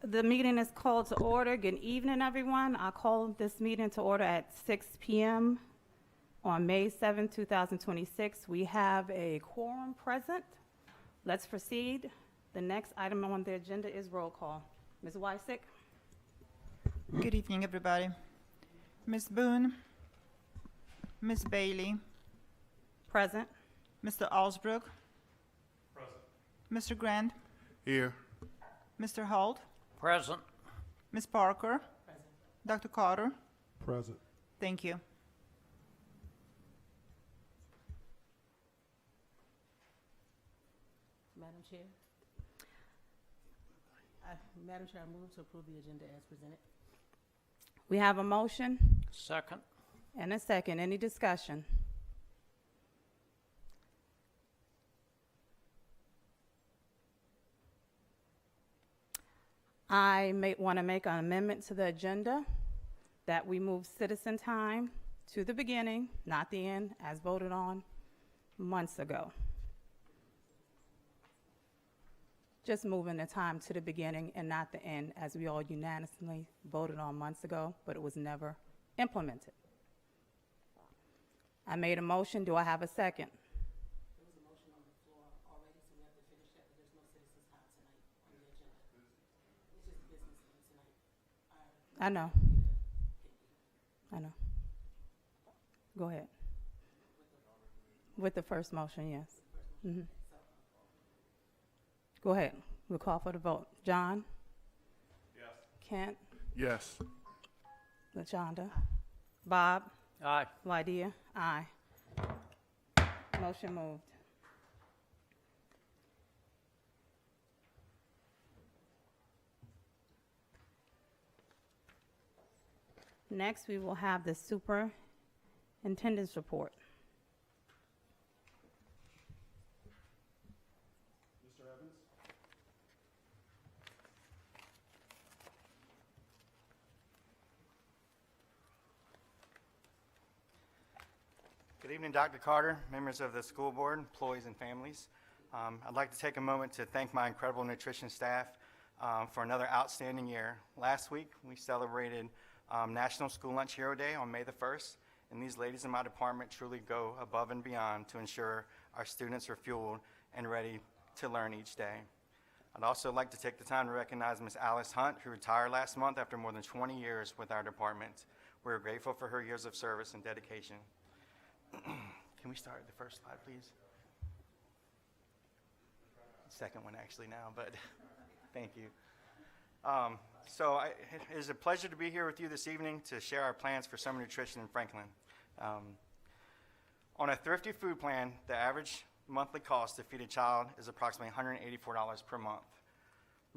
The meeting is called to order. Good evening, everyone. I call this meeting to order at 6 p.m. on May 7, 2026. We have a quorum present. Let's proceed. The next item on the agenda is roll call. Ms. Wysick? Good evening, everybody. Ms. Boone, Ms. Bailey, Present. Mr. Alsbrook, Present. Mr. Grant, Here. Mr. Holt, Present. Ms. Parker, Dr. Carter. Present. Thank you. Madam Chair, I move to approve the agenda as presented. We have a motion Second. and a second. Any discussion? I may want to make an amendment to the agenda that we move citizen time to the beginning, not the end, as voted on months ago. Just moving the time to the beginning and not the end, as we all unanimously voted on months ago, but it was never implemented. I made a motion. Do I have a second? There was a motion on the floor already, so we have to finish that, but there's no citizens' time tonight on the agenda. It's just business tonight. I know. I know. Go ahead. With the first motion, yes. Mhm. Go ahead. We'll call for the vote. John? Yes. Kent? Yes. LaShonda? Bob? Aye. Lydia? Aye. Motion moved. Next, we will have the superintendent's report. Mr. Evans? Good evening, Dr. Carter, members of the school board, employees, and families. I'd like to take a moment to thank my incredible nutrition staff for another outstanding year. Last week, we celebrated National School Lunch Hero Day on May the 1st, and these ladies in my department truly go above and beyond to ensure our students are fueled and ready to learn each day. I'd also like to take the time to recognize Ms. Alice Hunt, who retired last month after more than 20 years with our department. We're grateful for her years of service and dedication. Can we start the first slide, please? Second one, actually, now, but thank you. It is a pleasure to be here with you this evening to share our plans for summer nutrition in Franklin. On a thrifty food plan, the average monthly cost to feed a child is approximately $184 per month.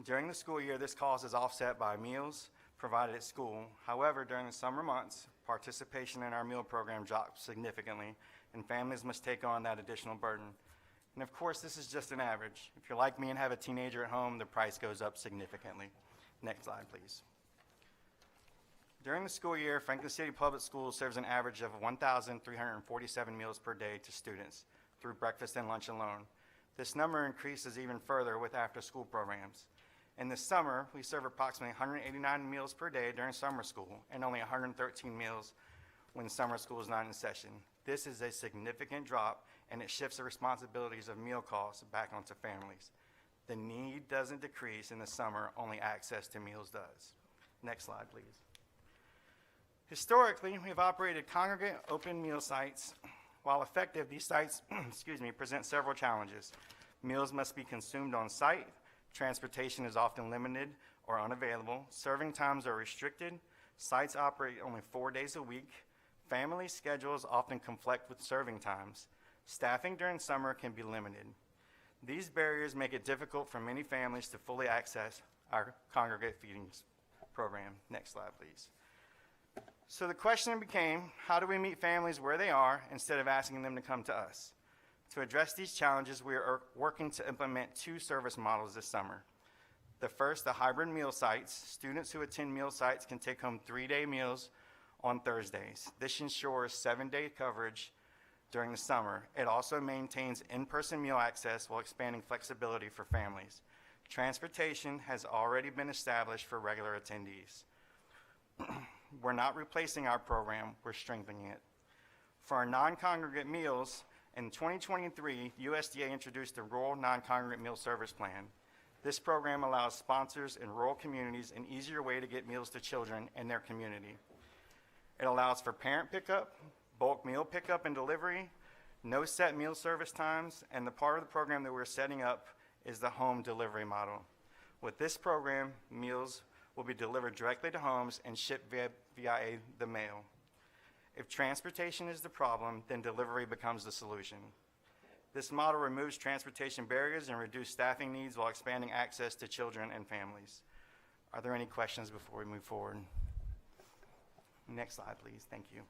During the school year, this cost is offset by meals provided at school. However, during the summer months, participation in our meal program drops significantly, and families must take on that additional burden. And of course, this is just an average. If you're like me and have a teenager at home, the price goes up significantly. Next slide, please. During the school year, Franklin City Public Schools serves an average of 1,347 meals per day to students through breakfast and lunch alone. This number increases even further with after-school programs. In the summer, we serve approximately 189 meals per day during summer school and only 113 meals when summer school is not in session. This is a significant drop, and it shifts the responsibilities of meal costs back onto families. The need doesn't decrease in the summer, only access to meals does. Next slide, please. Historically, we have operated congregate open meal sites. While effective, these sites present several challenges. Meals must be consumed on site. Transportation is often limited or unavailable. Serving times are restricted. Sites operate only 4 days a week. Family schedules often conflict with serving times. Staffing during summer can be limited. These barriers make it difficult for many families to fully access our congregate feeding program. Next slide, please. So the question became, how do we meet families where they are instead of asking them to come to us? To address these challenges, we are working to implement 2 service models this summer. The first, the hybrid meal sites. Students who attend meal sites can take home 3-day meals on Thursdays. This ensures 7-day coverage during the summer. It also maintains in-person meal access while expanding flexibility for families. Transportation has already been established for regular attendees. We're not replacing our program, we're strengthening it. For our non-congregate meals, in 2023, USDA introduced the Rural Non-Congregate Meal Service Plan. This program allows sponsors in rural communities an easier way to get meals to children in their community. It allows for parent pickup, bulk meal pickup and delivery, no set meal service times, and the part of the program that we're setting up is the home delivery model. With this program, meals will be delivered directly to homes and shipped via the mail. If transportation is the problem, then delivery becomes the solution. This model removes transportation barriers and reduces staffing needs while expanding access to children and families. Are there any questions before we move forward? Next slide, please. Thank you.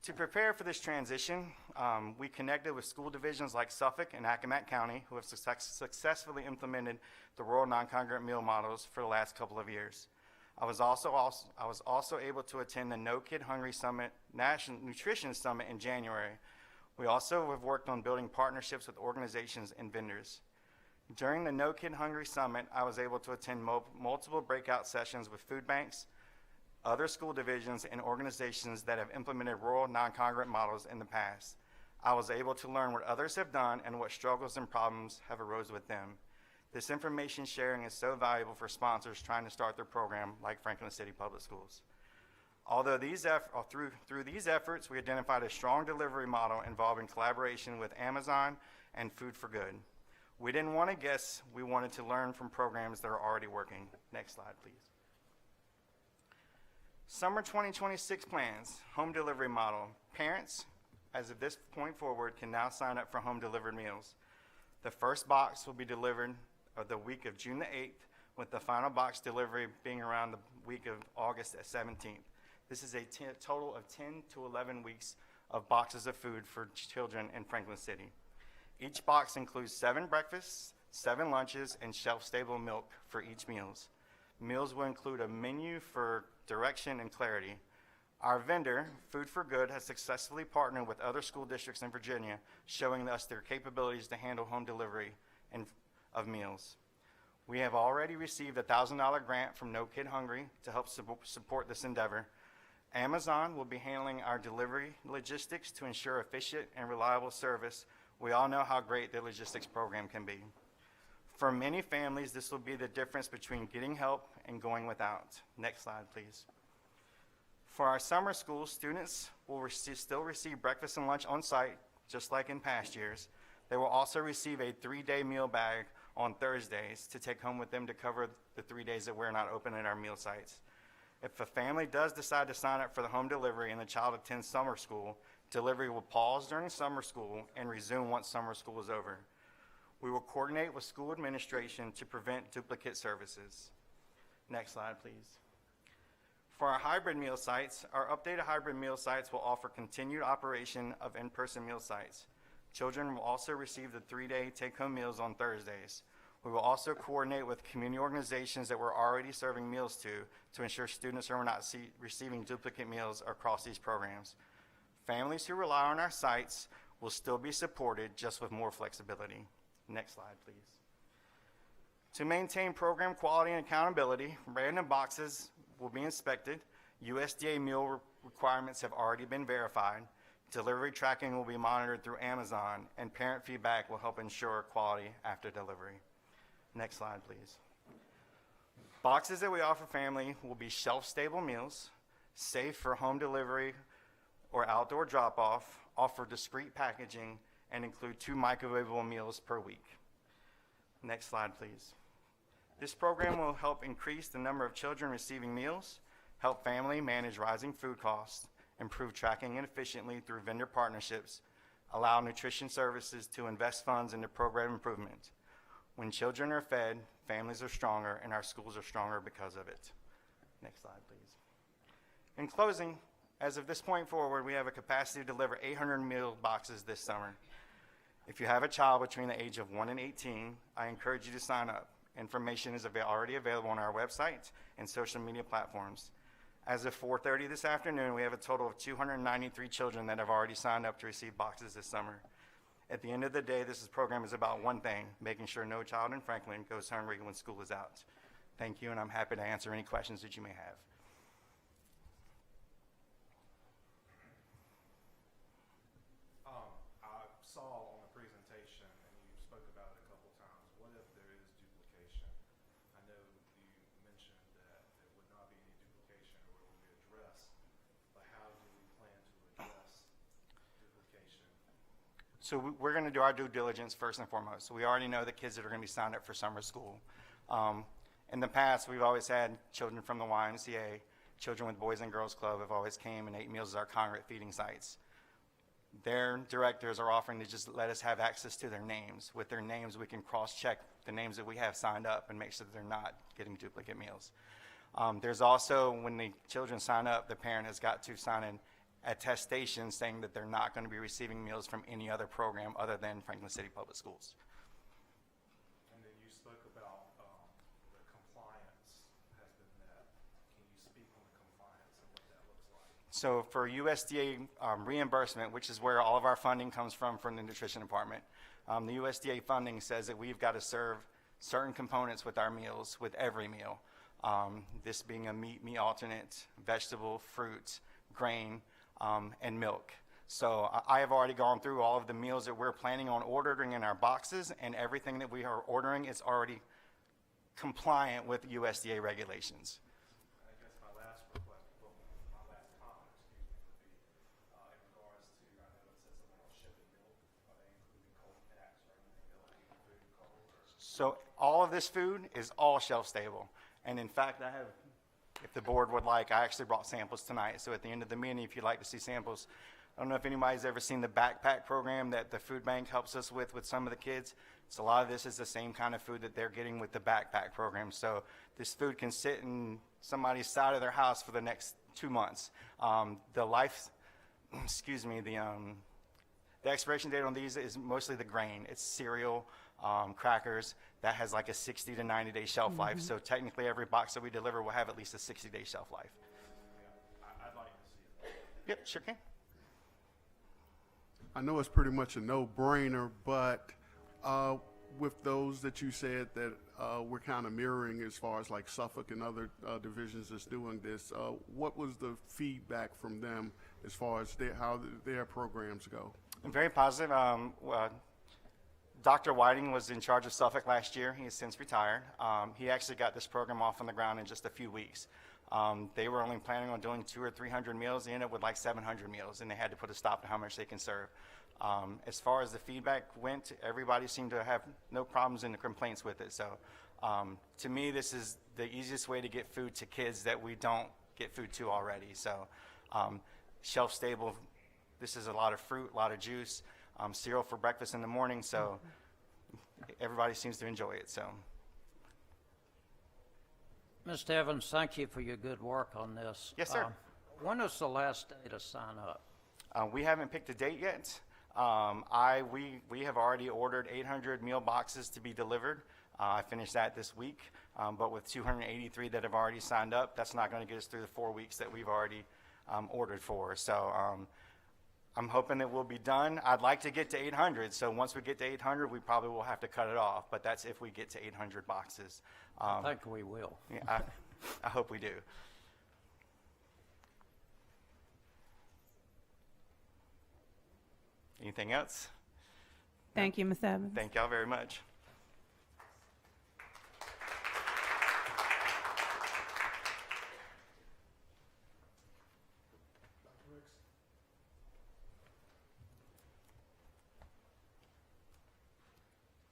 To prepare for this transition, we connected with school divisions like Suffolk and Accomack County, who have successfully implemented the rural non-congregate meal models for the last couple of years. I was also able to attend the No Kid Hungry Summit, National Nutrition Summit in January. We also have worked on building partnerships with organizations and vendors. During the No Kid Hungry Summit, I was able to attend multiple breakout sessions with food banks, other school divisions, and organizations that have implemented rural non-congregate models in the past. I was able to learn what others have done and what struggles and problems have arose with them. This information sharing is so valuable for sponsors trying to start their program like Franklin City Public Schools. Although through these efforts, we identified a strong delivery model involving collaboration with Amazon and Food for Good. We didn't want to guess, we wanted to learn from programs that are already working. Next slide, please. Summer 2026 plans, home delivery model. Parents, as of this point forward, can now sign up for home delivered meals. The first box will be delivered the week of June the 8th, with the final box delivery being around the week of August 17th. This is a total of 10 to 11 weeks of boxes of food for children in Franklin City. Each box includes 7 breakfasts, 7 lunches, and shelf-stable milk for each meals. Meals will include a menu for direction and clarity. Our vendor, Food for Good, has successfully partnered with other school districts in Virginia, showing us their capabilities to handle home delivery of meals. We have already received a $1,000 grant from No Kid Hungry to help support this endeavor. Amazon will be handling our delivery logistics to ensure efficient and reliable service. We all know how great the logistics program can be. For many families, this will be the difference between getting help and going without. Next slide, please. For our summer school, students will still receive breakfast and lunch on site, just like in past years. They will also receive a 3-day meal bag on Thursdays to take home with them to cover the 3 days that we're not open at our meal sites. If a family does decide to sign up for the home delivery and the child attends summer school, delivery will pause during summer school and resume once summer school is over. We will coordinate with school administration to prevent duplicate services. Next slide, please. For our hybrid meal sites, our updated hybrid meal sites will offer continued operation of in-person meal sites. Children will also receive the 3-day take-home meals on Thursdays. We will also coordinate with community organizations that we're already serving meals to ensure students are not receiving duplicate meals across these programs. Families who rely on our sites will still be supported, just with more flexibility. Next slide, please. To maintain program quality and accountability, random boxes will be inspected. USDA meal requirements have already been verified. Delivery tracking will be monitored through Amazon, and parent feedback will help ensure quality after delivery. Next slide, please. Boxes that we offer family will be shelf-stable meals, safe for home delivery or outdoor drop-off, offer discreet packaging, and include 2 microwavable meals per week. Next slide, please. This program will help increase the number of children receiving meals, help family manage rising food costs, improve tracking efficiently through vendor partnerships, allow nutrition services to invest funds into program improvement. When children are fed, families are stronger, and our schools are stronger because of it. Next slide, please. In closing, as of this point forward, we have a capacity to deliver 800 meal boxes this summer. If you have a child between the age of 1 and 18, I encourage you to sign up. Information is already available on our website and social media platforms. As of 4:30 this afternoon, we have a total of 293 children that have already signed up to receive boxes this summer. At the end of the day, this program is about one thing, making sure no child in Franklin goes hungry when school is out. Thank you, and I'm happy to answer any questions that you may have. I saw on the presentation, and you spoke about it a couple times, what if there is duplication? I know you mentioned that there would not be any duplication or it will be addressed, but how do we plan to address duplication? So we're going to do our due diligence first and foremost. So we already know the kids that are going to be signed up for summer school. In the past, we've always had children from the YMCA, children with Boys and Girls Club have always came and ate meals at our congregate feeding sites. Their directors are offering to just let us have access to their names. With their names, we can cross-check the names that we have signed up and make sure that they're not getting duplicate meals. There's also, when the children sign up, the parent has got to sign an attestation saying that they're not going to be receiving meals from any other program other than Franklin City Public Schools. And then you spoke about the compliance has been met. Can you speak on the compliance and what that looks like? So for USDA reimbursement, which is where all of our funding comes from the nutrition department, the USDA funding says that we've got to serve certain components with our meals, with every meal. This being a meat alternate, vegetable, fruit, grain, and milk. So I have already gone through all of the meals that we're planning on ordering in our boxes, and everything that we are ordering is already compliant with USDA regulations. I guess my last request, well, my last comment, excuse me, would be in regards to, I know it says something about shipping milk. Are they including cold packs or anything? They'll keep food cold? Or? So all of this food is all shelf stable. And in fact, I have, if the board would like, I actually brought samples tonight. So at the end of the meeting, if you'd like to see samples, I don't know if anybody's ever seen the backpack program that the food bank helps us with some of the kids. So a lot of this is the same kind of food that they're getting with the backpack program. So this food can sit in somebody's side of their house for the next 2 months. The expiration date on these is mostly the grain. It's cereal, crackers. That has like a 60 to 90 day shelf life. So technically every box that we deliver will have at least a 60-day shelf life. I'd like to see it. Yep, sure can. I know it's pretty much a no-brainer, but with those that you said that we're kind of mirroring as far as like Suffolk and other divisions that's doing this, what was the feedback from them as far as how their programs go? Very positive. Dr. Whiting was in charge of Suffolk last year. He has since retired. He actually got this program off on the ground in just a few weeks. They were only planning on doing 200 or 300 meals. They ended up with like 700 meals, and they had to put a stop to how much they can serve. As far as the feedback went, everybody seemed to have no problems and complaints with it. So to me, this is the easiest way to get food to kids that we don't get food to already. So shelf stable, this is a lot of fruit, a lot of juice, cereal for breakfast in the morning. So everybody seems to enjoy it. So. Mr. Evans, thank you for your good work on this. Yes, sir. When is the last day to sign up? We haven't picked a date yet. We have already ordered 800 meal boxes to be delivered. I finished that this week, but with 283 that have already signed up, that's not going to get us through the 4 weeks that we've already ordered for. So I'm hoping that we'll be done. I'd like to get to 800, so once we get to 800, we probably will have to cut it off, but that's if we get to 800 boxes. I think we will. Yeah, I hope we do. Anything else? Thank you, Ms. Evans. Thank y'all very much.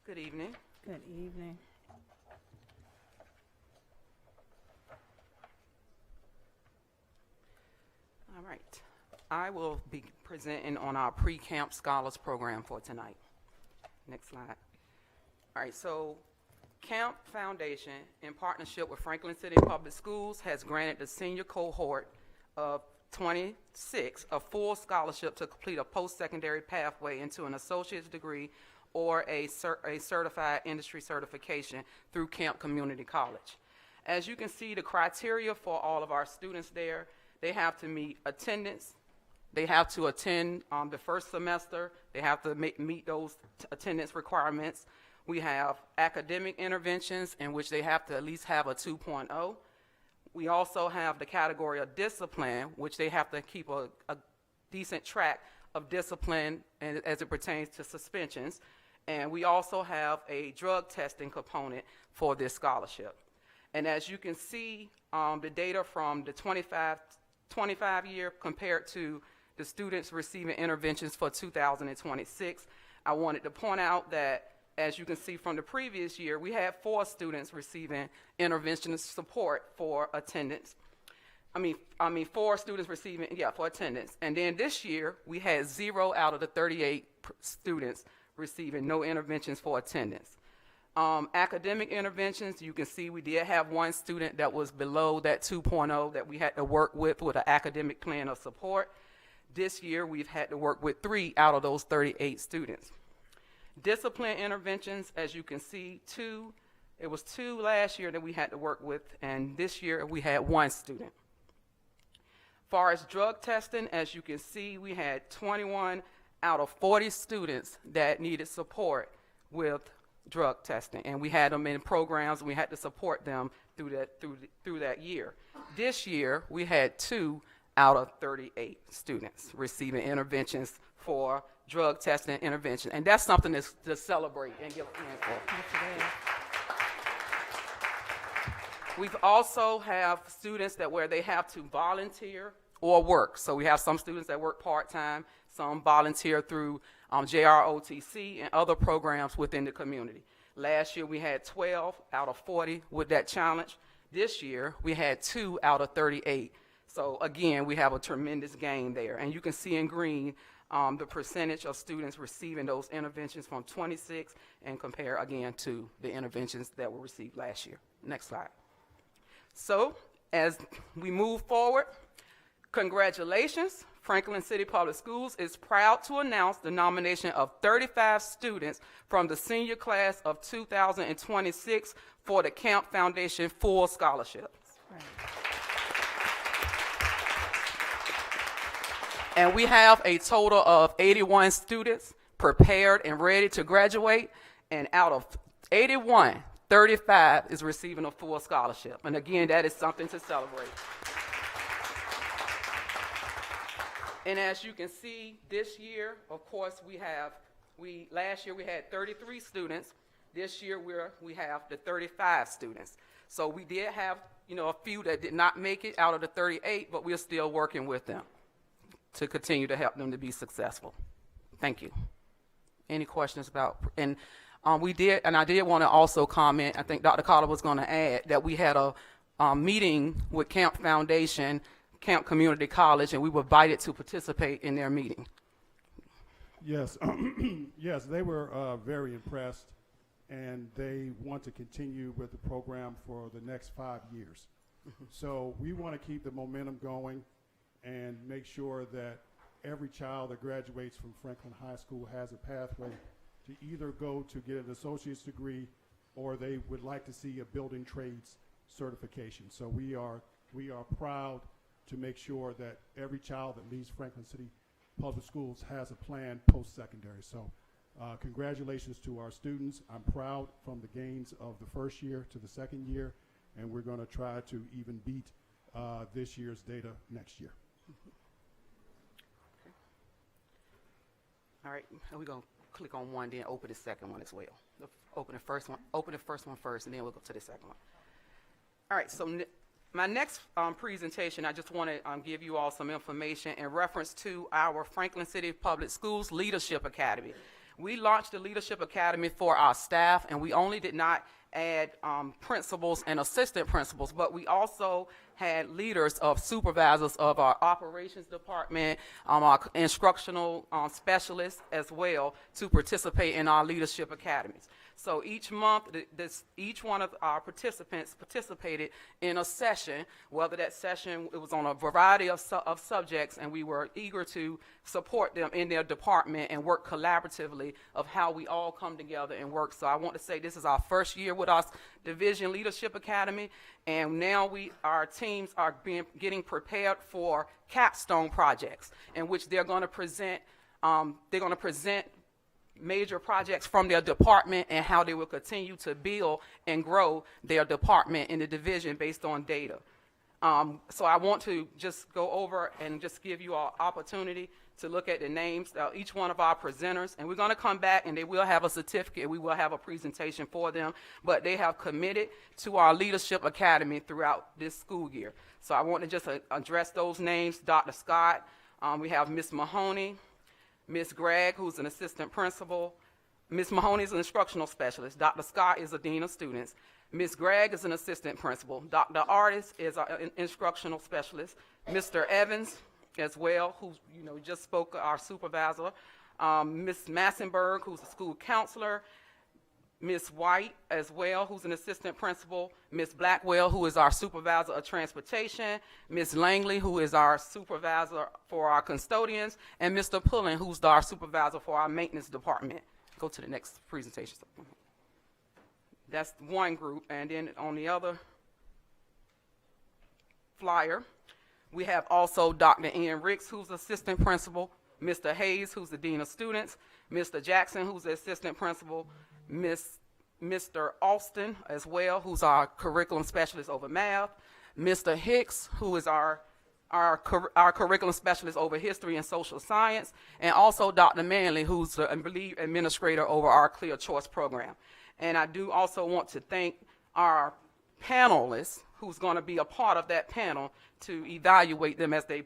Good evening. Good evening. All right. I will be presenting on our pre-camp scholars program for tonight. Next slide. All right, so Camp Foundation, in partnership with Franklin City Public Schools, has granted the senior cohort of 26 a full scholarship to complete a post-secondary pathway into an associate's degree or a certified industry certification through Camp Community College. As you can see, the criteria for all of our students there, they have to meet attendance, They have to attend the first semester. They have to meet those attendance requirements. We have academic interventions in which they have to at least have a 2.0. We also have the category of discipline, which they have to keep a decent track of discipline and as it pertains to suspensions. And we also have a drug testing component for this scholarship. And as you can see, the data from the 25 year compared to the students receiving interventions for 2026, I wanted to point out that, as you can see from the previous year, we had 4 students receiving intervention support for attendance. 4 students receiving, for attendance. And then this year, we had 0 out of the 38 students receiving no interventions for attendance. Academic interventions, you can see we did have 1 student that was below that 2.0 that we had to work with an academic plan of support. This year, we've had to work with 3 out of those 38 students. Discipline interventions, as you can see, 2. It was 2 last year that we had to work with, and this year we had 1 student. Far as drug testing, as you can see, we had 21 out of 40 students that needed support with drug testing, and we had them in programs, and we had to support them through that year. This year, we had 2 out of 38 students receiving interventions for drug testing intervention, and that's something to celebrate and give a hand for. We've also have students where they have to volunteer or work. So we have some students that work part-time, some volunteer through JROTC and other programs within the community. Last year we had 12 out of 40 with that challenge. This year we had 2 out of 38. So again, we have a tremendous gain there. And you can see in green the percentage of students receiving those interventions from 26 and compare again to the interventions that were received last year. Next slide. So as we move forward, congratulations. Franklin City Public Schools is proud to announce the nomination of 35 students from the senior class of 2026 for the Camp Foundation Full Scholarships. And we have a total of 81 students prepared and ready to graduate, and out of 81, 35 is receiving a full scholarship. And again, that is something to celebrate. And as you can see, this year, of course, last year we had 33 students. This year we have the 35 students. So we did have, a few that did not make it out of the 38, but we're still working with them to continue to help them to be successful. Thank you. Any questions about, and I did want to also comment, I think Dr. Carter was going to add, that we had a meeting with Camp Foundation, Camp Community College, and we were invited to participate in their meeting. Yes, yes, they were very impressed, and they want to continue with the program for the next 5 years. So we want to keep the momentum going and make sure that every child that graduates from Franklin High School has a pathway to either go to get an associate's degree or they would like to see a building trades certification. So we are proud to make sure that every child that leaves Franklin City Public Schools has a plan post-secondary. So congratulations to our students. I'm proud from the gains of the first year to the second year, and we're going to try to even beat this year's data next year. All right, we're going to click on one, then open the second one as well. Open the first one first, and then we'll go to the second one. All right, so my next presentation, I just want to give you all some information in reference to our Franklin City Public Schools Leadership Academy. We launched the Leadership Academy for our staff, and we only did not add principals and assistant principals, but we also had leaders of supervisors of our operations department, our instructional specialists as well, to participate in our leadership academies. So each month, each one of our participants participated in a session, whether that session, it was on a variety of subjects, and we were eager to support them in their department and work collaboratively of how we all come together and work. So I want to say this is our first year with our Division Leadership Academy, and now our teams are getting prepared for capstone projects in which they're going to present major projects from their department and how they will continue to build and grow their department in the division based on data. So I want to just go over and just give you all opportunity to look at the names of each one of our presenters, and we're going to come back and they will have a certificate. We will have a presentation for them, but they have committed to our Leadership Academy throughout this school year. So I want to just address those names. Dr. Scott, we have Ms. Mahoney, Ms. Gregg, who's an assistant principal. Ms. Mahoney is an instructional specialist. Dr. Scott is a dean of students. Ms. Gregg is an assistant principal. Dr. Artis is an instructional specialist. Mr. Evans as well, who just spoke, our supervisor. Ms. Massenberg, who's a school counselor. Ms. White as well, who's an assistant principal. Ms. Blackwell, who is our supervisor of transportation. Ms. Langley, who is our supervisor for our custodians. And Mr. Pullen, who's our supervisor for our maintenance department. Go to the next presentation. That's one group. And then on the other flyer, we have also Dr. Ian Ricks, who's assistant principal. Mr. Hayes, who's the dean of students. Mr. Jackson, who's the assistant principal. Mr. Austin as well, who's our curriculum specialist over math. Mr. Hicks, who is our curriculum specialist over history and social science, and also Dr. Manley, who's the lead administrator over our Clear Choice program. And I do also want to thank our panelists who's going to be a part of that panel to evaluate them as they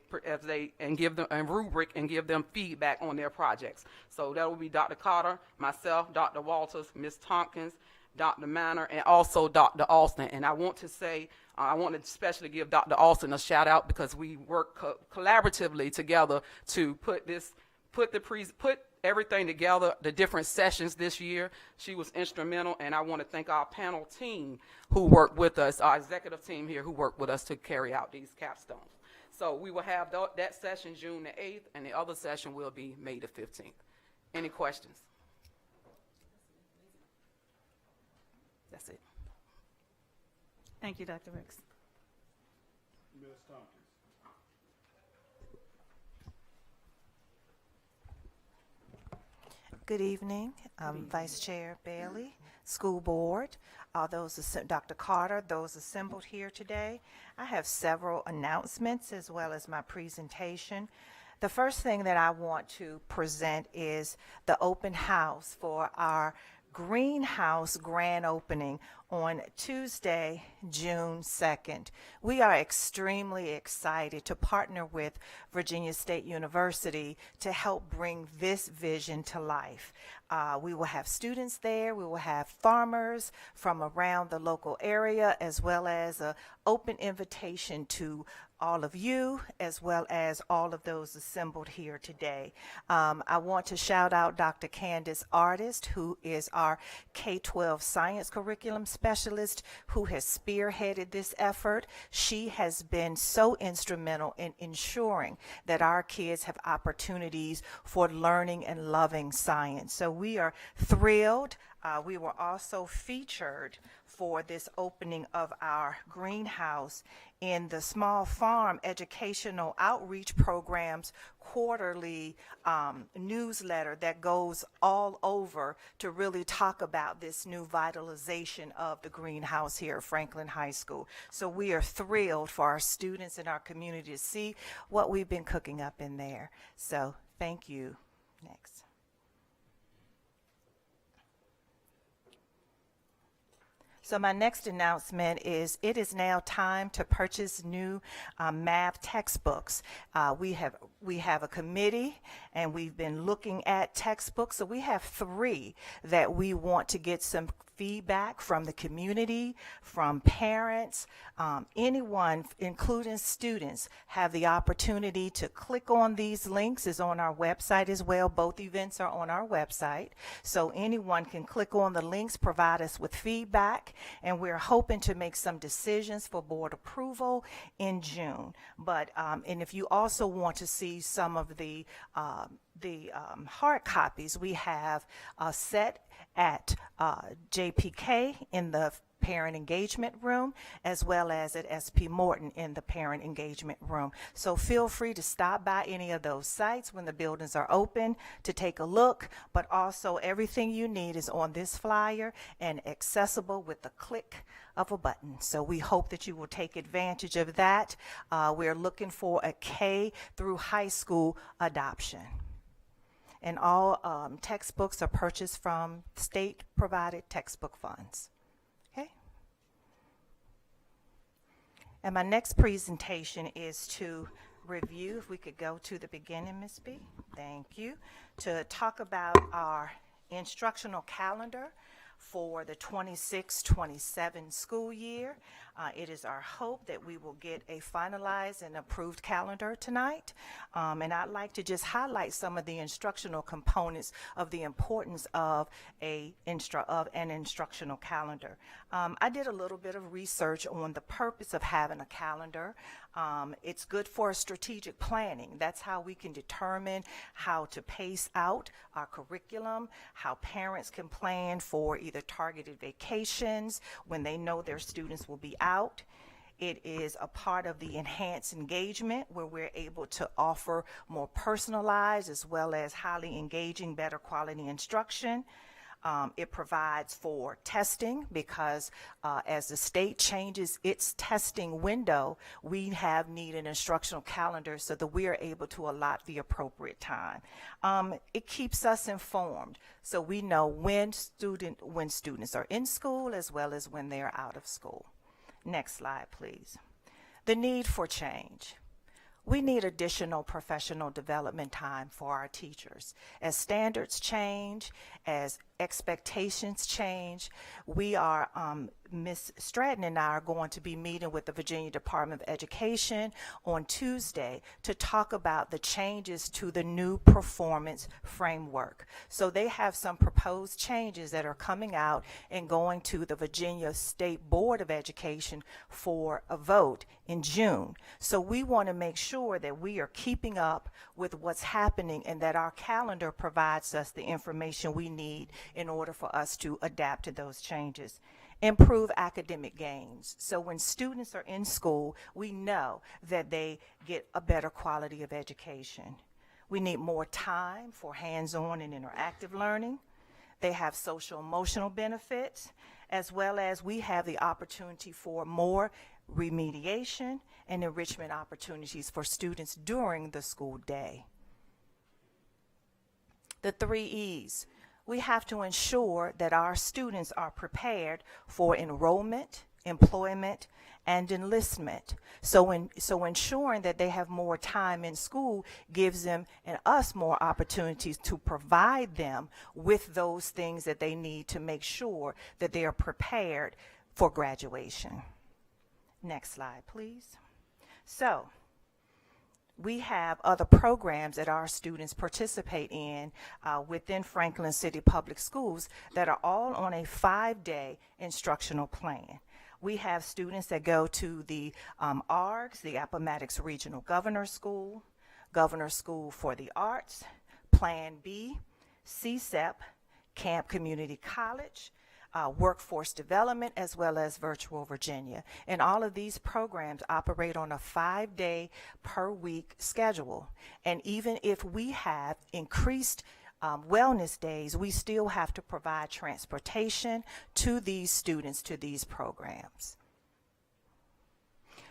and give them a rubric and give them feedback on their projects. So that will be Dr. Carter, myself, Dr. Walters, Ms. Tompkins, Dr. Manor, and also Dr. Austin. And I want to say, I want to especially give Dr. Austin a shout out because we work collaboratively together to put everything together, the different sessions this year. She was instrumental, and I want to thank our panel team who worked with us, our executive team here who worked with us to carry out these capstones. So we will have that session June the 8th, and the other session will be May the 15th. Any questions? That's it. Thank you, Dr. Ricks. Ms. Tompkins. Good evening, Vice Chair Bailey, School Board, Dr. Carter, those assembled here today. I have several announcements as well as my presentation. The first thing that I want to present is the open house for our greenhouse grand opening on Tuesday, June 2nd. We are extremely excited to partner with Virginia State University to help bring this vision to life. We will have students there. We will have farmers from around the local area, as well as an open invitation to all of you, as well as all of those assembled here today. I want to shout out Dr. Candace Artist, who is our K-12 science curriculum specialist, who has spearheaded this effort. She has been so instrumental in ensuring that our kids have opportunities for learning and loving science. So we are thrilled. We were also featured for this opening of our greenhouse in the Small Farm Educational Outreach Program's quarterly newsletter that goes all over to really talk about this new vitalization of the greenhouse here at Franklin High School. So we are thrilled for our students and our community to see what we've been cooking up in there. So thank you. Next. So my next announcement is it is now time to purchase new math textbooks. We have a committee, and we've been looking at textbooks. So we have 3 that we want to get some feedback from the community, from parents, anyone, including students, have the opportunity to click on these links. Is on our website as well. Both events are on our website. So anyone can click on the links, provide us with feedback, and we're hoping to make some decisions for board approval in June. But, and if you also want to see some of the hard copies, we have a set at JPK in the parent engagement room, as well as at SP Morton in the parent engagement room. So feel free to stop by any of those sites when the buildings are open to take a look, but also everything you need is on this flyer and accessible with the click of a button. So we hope that you will take advantage of that. We're looking for a K through high school adoption. And all textbooks are purchased from state-provided textbook funds. Okay? And my next presentation is to review, if we could go to the beginning, Ms. B. Thank you. To talk about our instructional calendar for the 26-27 school year. It is our hope that we will get a finalized and approved calendar tonight. And I'd like to just highlight some of the instructional components of the importance of an instructional calendar. I did a little bit of research on the purpose of having a calendar. It's good for strategic planning. That's how we can determine how to pace out our curriculum, how parents can plan for either targeted vacations when they know their students will be out. It is a part of the enhanced engagement where we're able to offer more personalized as well as highly engaging, better quality instruction. It provides for testing because as the state changes its testing window, we need an instructional calendar so that we are able to allot the appropriate time. It keeps us informed so we know when students are in school as well as when they are out of school. Next slide, please. The need for change. We need additional professional development time for our teachers. As standards change, as expectations change, we are, Ms. Stratton and I are going to be meeting with the Virginia Department of Education on Tuesday to talk about the changes to the new performance framework. So they have some proposed changes that are coming out and going to the Virginia State Board of Education for a vote in June. So we want to make sure that we are keeping up with what's happening and that our calendar provides us the information we need in order for us to adapt to those changes. Improve academic gains. So when students are in school, we know that they get a better quality of education. We need more time for hands-on and interactive learning. They have social emotional benefits, as well as we have the opportunity for more remediation and enrichment opportunities for students during the school day. The 3 E's. We have to ensure that our students are prepared for enrollment, employment, and enlistment. So ensuring that they have more time in school gives them and us more opportunities to provide them with those things that they need to make sure that they are prepared for graduation. Next slide, please. So, we have other programs that our students participate in within Franklin City Public Schools that are all on a 5-day instructional plan. We have students that go to the ARGS, the Appomattox Regional Governor's School for the Arts, Plan B, CSEP, Camp Community College, workforce development, as well as Virtual Virginia. And all of these programs operate on a 5-day per week schedule. And even if we have increased wellness days, we still have to provide transportation to these students to these programs.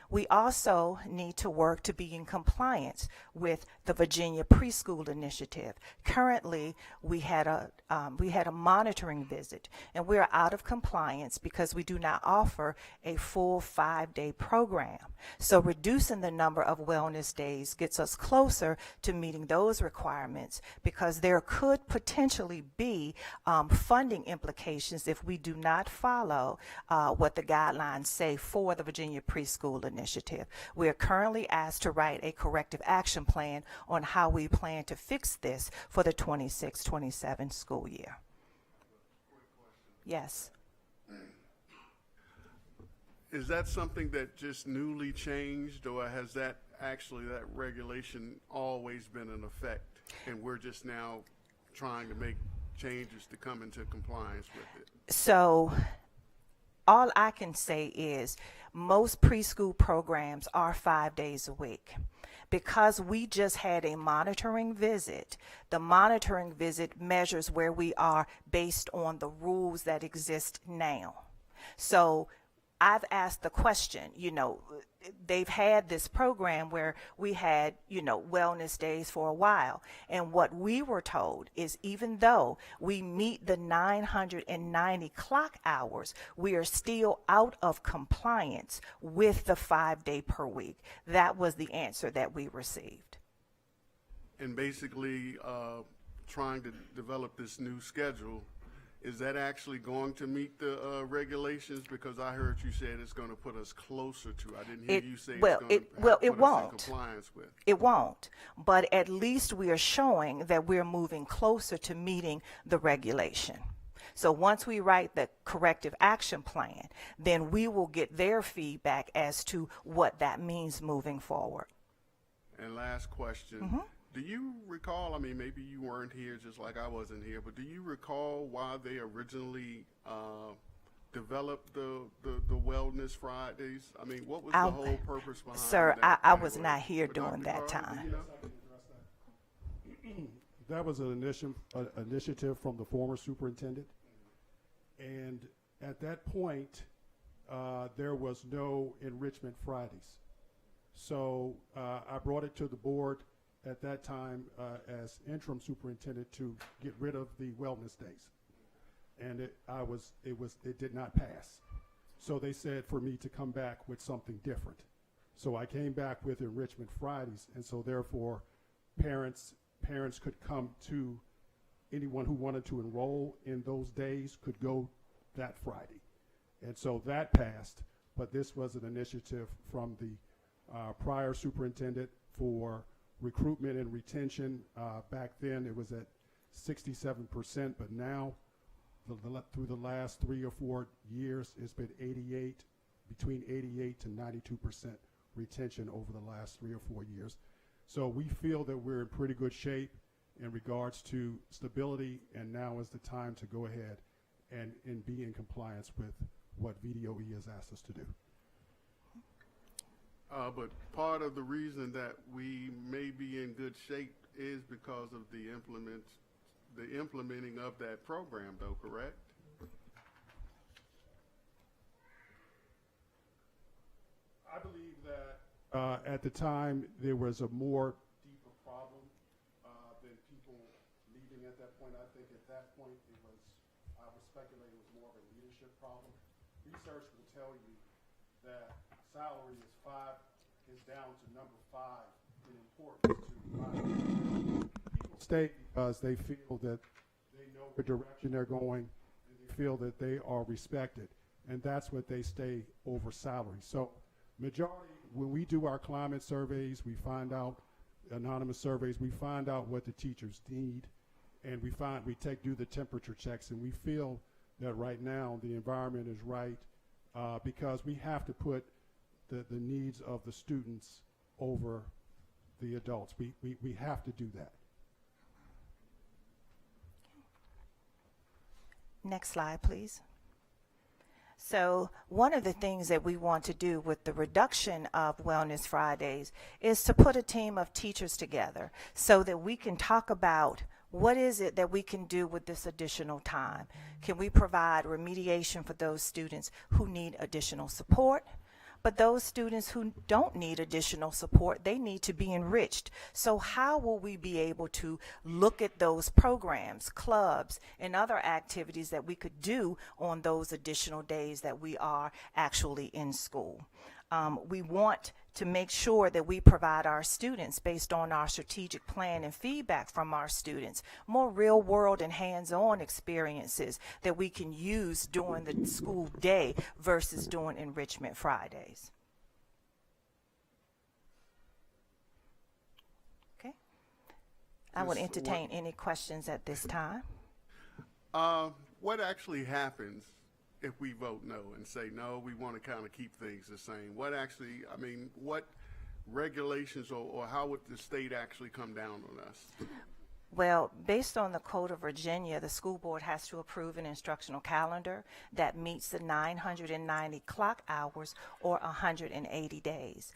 We also need to work to be in compliance with the Virginia Preschool Initiative. Currently, we had a monitoring visit, and we're out of compliance because we do not offer a full 5-day program. So reducing the number of wellness days gets us closer to meeting those requirements, because there could potentially be funding implications if we do not follow what the guidelines say for the Virginia Preschool Initiative. We are currently asked to write a corrective action plan on how we plan to fix this for the 26-27 school year. Yes. Is that something that just newly changed, or has that regulation always been in effect, and we're just now trying to make changes to come into compliance with it? So all I can say is most preschool programs are 5 days a week. Because we just had a monitoring visit, the monitoring visit measures where we are based on the rules that exist now. So I've asked the question, they've had this program where we had, wellness days for a while. And what we were told is, even though we meet the 990 clock hours, we are still out of compliance with the 5-day per week. That was the answer that we received. And basically, trying to develop this new schedule, is that actually going to meet the regulations? Because I heard you said it's going to put us closer to. I didn't hear you say it's going to put us in compliance with. It won't. But at least we are showing that we're moving closer to meeting the regulation. So once we write the corrective action plan, then we will get their feedback as to what that means moving forward. And last question. Mm-hmm. Do you recall, maybe you weren't here just like I wasn't here, but do you recall why they originally developed the Wellness Fridays? What was the whole purpose behind Sir, that? I was not here during that Carter, time. do you know? That was an initiative from the former superintendent. And at that point, there was no Enrichment Fridays. So I brought it to the board at that time as interim superintendent to get rid of the wellness days. And it did not pass. So they said for me to come back with something different. So I came back with Enrichment Fridays, and so therefore parents could come to, anyone who wanted to enroll in those days could go that Friday. And so that passed, but this was an initiative from the prior superintendent for recruitment and retention. Back then it was at 67%, but now through the last 3 or 4 years, it's been between 88 to 92% retention over the last 3 or 4 years. So we feel that we're in pretty good shape in regards to stability, and now is the time to go ahead and be in compliance with what VDOE has asked us to do. But part of the reason that we may be in good shape is because of the implementing of that program, though, correct? I believe that at the time there was a more deeper problem than people leaving at that point. I think at that point I would speculate it was more of a leadership problem. Research will tell you that salary is down to number 5 in importance to people stay because they feel that they know the direction they're going, and they feel that they are respected, and that's what they stay over salary. So majority, when we do our climate surveys, we find out, anonymous surveys, we find out what the teachers need, and we do the temperature checks, and we feel that right now the environment is right because we have to put the needs of the students over the adults. We have to do that. Next slide, please. So one of the things that we want to do with the reduction of Wellness Fridays is to put a team of teachers together so that we can talk about what is it that we can do with this additional time. Can we provide remediation for those students who need additional support? But those students who don't need additional support, they need to be enriched. So how will we be able to look at those programs, clubs, and other activities that we could do on those additional days that we are actually in school? We want to make sure that we provide our students, based on our strategic plan and feedback from our students, more real world and hands-on experiences that we can use during the school day versus doing Enrichment Fridays. Okay. I would Just entertain any questions at this time. What actually happens if we vote no and say, no, we want to kind of keep things the same? What actually, I mean, what regulations or how would the state actually come down on us? Well, based on the Code of Virginia, the school board has to approve an instructional calendar that meets the 990 clock hours or 180 days.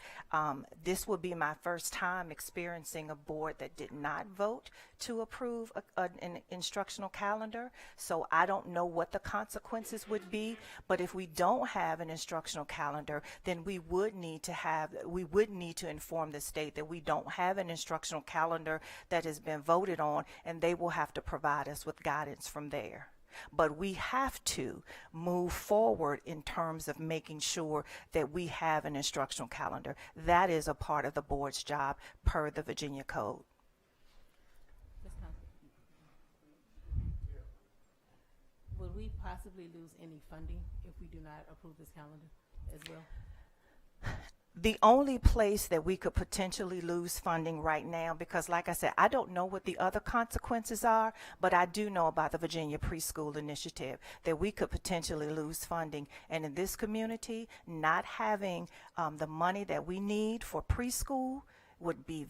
This would be my first time experiencing a board that did not vote to approve an instructional calendar, so I don't know what the consequences would be. But if we don't have an instructional calendar, then we would need to inform the state that we don't have an instructional calendar that has been voted on, and they will have to provide us with guidance from there. But we have to move forward in terms of making sure that we have an instructional calendar. That is a part of the board's job per the Virginia Code. Would we possibly lose any funding if we do not approve this calendar as well? The only place that we could potentially lose funding right now, because like I said, I don't know what the other consequences are, but I do know about the Virginia Preschool Initiative, that we could potentially lose funding. And in this community, not having the money that we need for preschool would be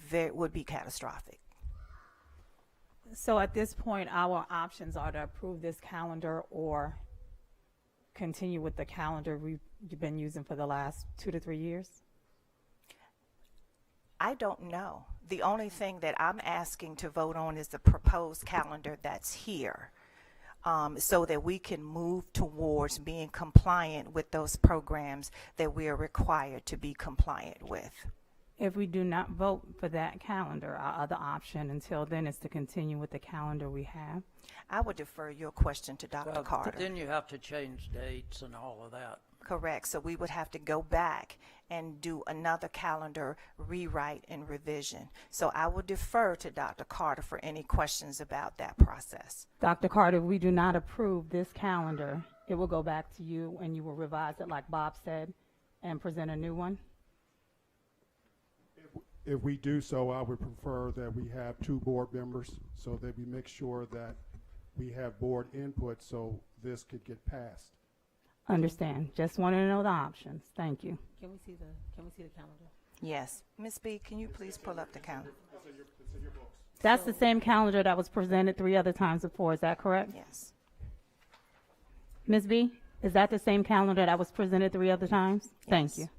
catastrophic. So at this point, our options are to approve this calendar or continue with the calendar we've been using for the last 2 to 3 years? I don't know. The only thing that I'm asking to vote on is the proposed calendar that's here, so that we can move towards being compliant with those programs that we are required to be compliant with. If we do not vote for that calendar, our other option until then is to continue with the calendar we have. I would defer your question to Dr. Well, Carter. then you have to change dates and all of that. Correct. So we would have to go back and do another calendar rewrite and revision. So I will defer to Dr. Carter for any questions about that process. Dr. Carter, if we do not approve this calendar, it will go back to you and you will revise it like Bob said and present a new one? If we do so, I would prefer that we have 2 board members so that we make sure that we have board input so this could get passed. Understand. Just wanted to know the options. Thank you. Can we see the calendar? Yes. Ms. B, can you please pull up the calendar? It's in your books. That's the same calendar that was presented 3 other times before. Is that correct? Yes. Ms. B, is that the same calendar that was presented 3 other times? Thank Yes. you.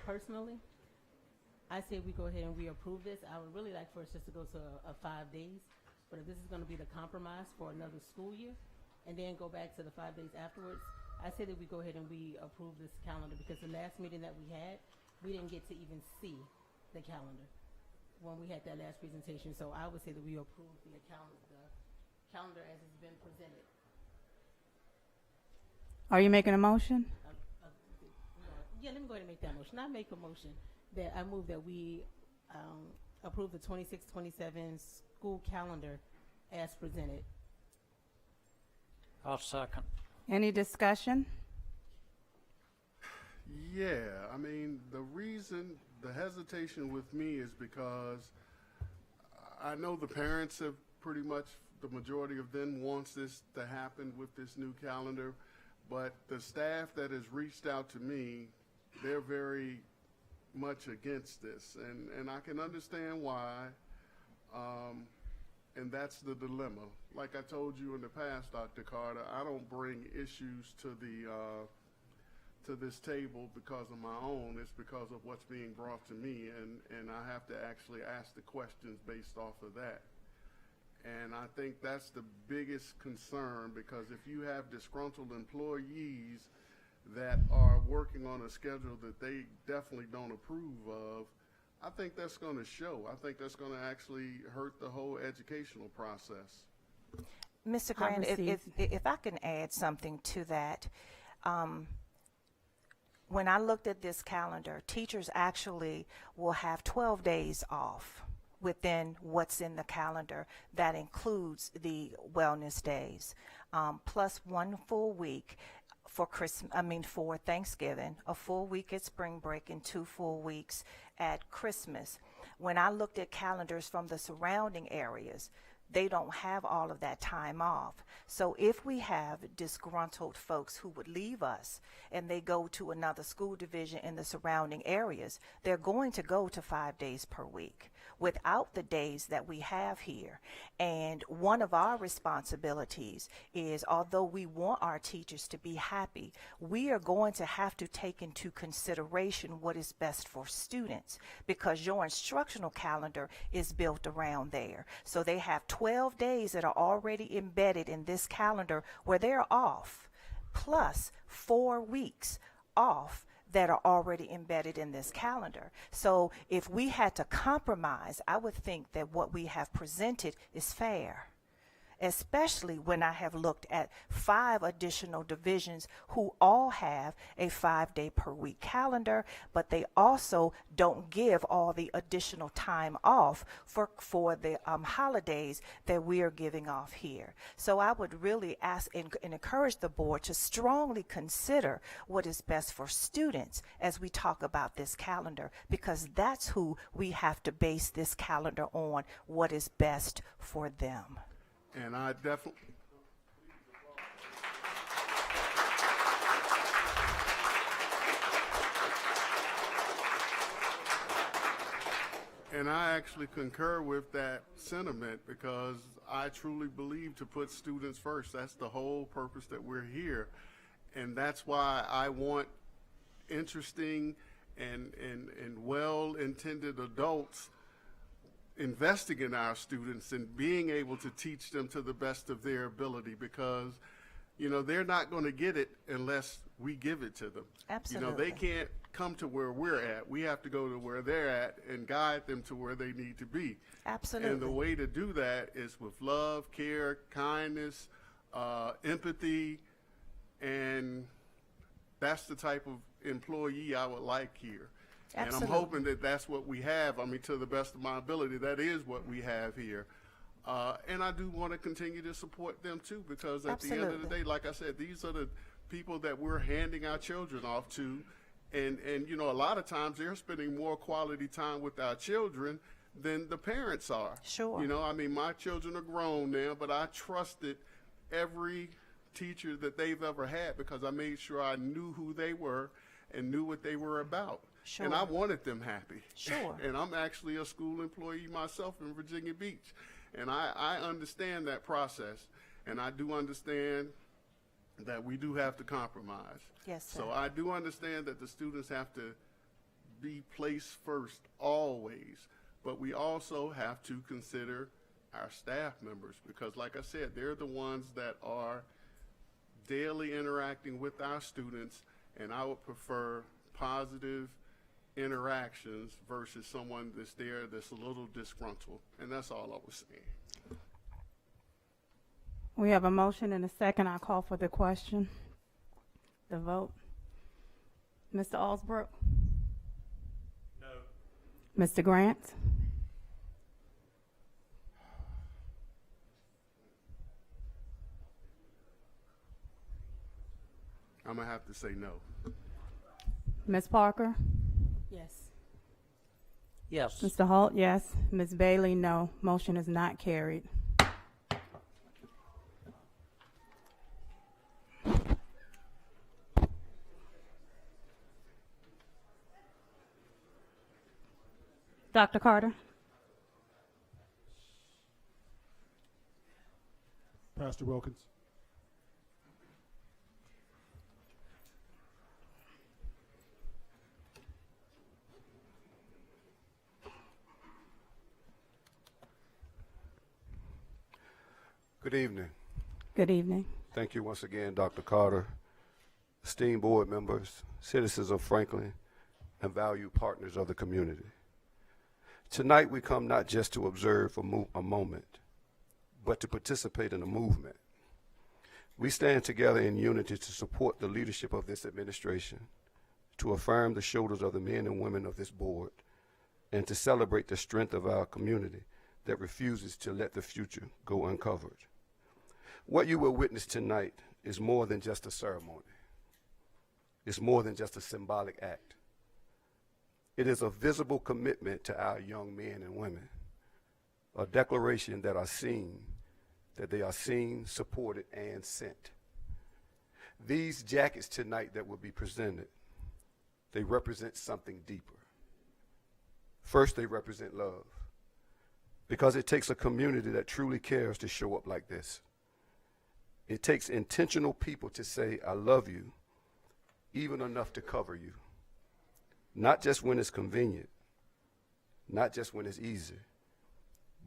Personally, I say we go ahead and we approve this. I would really like for us just to go to a 5 days, but if this is going to be the compromise for another school year, and then go back to the 5 days afterwards, I say that we go ahead and we approve this calendar, because the last meeting that we had, we didn't get to even see the calendar when we had that last presentation. So I would say that we approve the calendar as it's been presented. Are you making a motion? Yeah, let me go ahead and make that motion. I make a motion that I move that we approve the 26-27 school calendar as presented. I'll second. Any discussion? Yeah, I mean, the hesitation with me is because I know the parents have pretty much, the majority of them wants this to happen with this new calendar, but the staff that has reached out to me, they're very much against this, and I can understand why, and that's the dilemma. Like I told you in the past, Dr. Carter, I don't bring issues to to this table because of my own. It's because of what's being brought to me, and I have to actually ask the questions based off of that. And I think that's the biggest concern, because if you have disgruntled employees that are working on a schedule that they definitely don't approve of, I think that's going to show. I think that's going to actually hurt the whole educational process. Mr. I Grant, received- if I can add something to that, when I looked at this calendar, teachers actually will have 12 days off within what's in the calendar. That includes the wellness days, plus 1 full week for for Thanksgiving, a full week at spring break, and 2 full weeks at Christmas. When I looked at calendars from the surrounding areas, they don't have all of that time off. So if we have disgruntled folks who would leave us and they go to another school division in the surrounding areas, they're going to go to 5 days per week without the days that we have here. And one of our responsibilities is, although we want our teachers to be happy, we are going to have to take into consideration what is best for students, because your instructional calendar is built around there. So they have 12 days that are already embedded in this calendar where they're off, plus 4 weeks off that are already embedded in this calendar. So if we had to compromise, I would think that what we have presented is fair, especially when I have looked at 5 additional divisions who all have a 5-day per week calendar, but they also don't give all the additional time off for the holidays that we are giving off here. So I would really ask and encourage the board to strongly consider what is best for students as we talk about this calendar, because that's who we have to base this calendar on, what is best for them. And I definitely, and I actually concur with that sentiment, because I truly believe to put students first. That's the whole purpose that we're here. And that's why I want interesting and well-intended adults investing in our students and being able to teach them to the best of their ability, because, you know, they're not going to get it unless we give it to them. Absolutely. You know, they can't come to where we're at. We have to go to where they're at and guide them to where they need to be. Absolutely. And the way to do that is with love, care, kindness, empathy, and that's the type of employee I would like here. Absolutely. And I'm hoping that that's what we have. I mean, to the best of my ability, that is what we have here. And I do want to continue to support them too, because at the end of the Absolutely. day, like I said, these are the people that we're handing our children off to. And you know, a lot of times they're spending more quality time with our children than the parents are. Sure. You know, I mean, my children are grown now, but I trusted every teacher that they've ever had, because I made sure I knew who they were and knew what they were about. Sure. And I wanted them happy. Sure. And I'm actually a school employee myself in Virginia Beach. And I understand that process. And I do understand that we do have to compromise. Yes, sir. So I do understand that the students have to be placed first always. But we also have to consider our staff members, because like I said, they're the ones that are daily interacting with our students, and I would prefer positive interactions versus someone that's there that's a little disgruntled. And that's all I was saying. We have a motion and a second. I call for the question. The vote. Mr. Alsbrook? No. Mr. Grant? I'm going to have to say no. Ms. Parker? Yes. Yes. Mr. Holt, yes. Ms. Bailey, no. Motion is not carried. Dr. Carter? Pastor Wilkins. Good evening. Good evening. Thank you once again, Dr. Carter, esteemed board members, citizens of Franklin, and valued partners of the community. Tonight we come not just to observe a moment, but to participate in a movement. We stand together in unity to support the leadership of this administration, to affirm the shoulders of the men and women of this board, and to celebrate the strength of our community that refuses to let the future go uncovered. What you will witness tonight is more than just a ceremony. It's more than just a symbolic act. It is a visible commitment to our young men and women, a declaration that they are seen, supported, and sent. These jackets tonight that will be presented, they represent something deeper. First, they represent love, because it takes a community that truly cares to show up like this. It takes intentional people to say, I love you, even enough to cover you. Not just when it's convenient, not just when it's easy,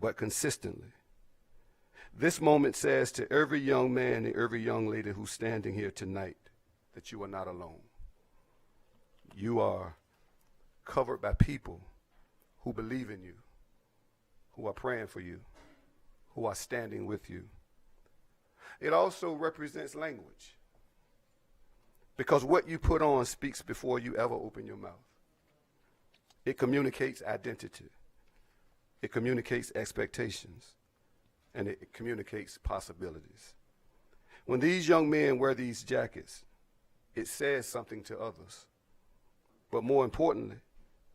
but consistently. This moment says to every young man and every young lady who's standing here tonight that you are not alone. You are covered by people who believe in you, who are praying for you, who are standing with you. It also represents language, because what you put on speaks before you ever open your mouth. It communicates identity. It communicates expectations. And it communicates possibilities. When these young men wear these jackets, it says something to others. But more importantly,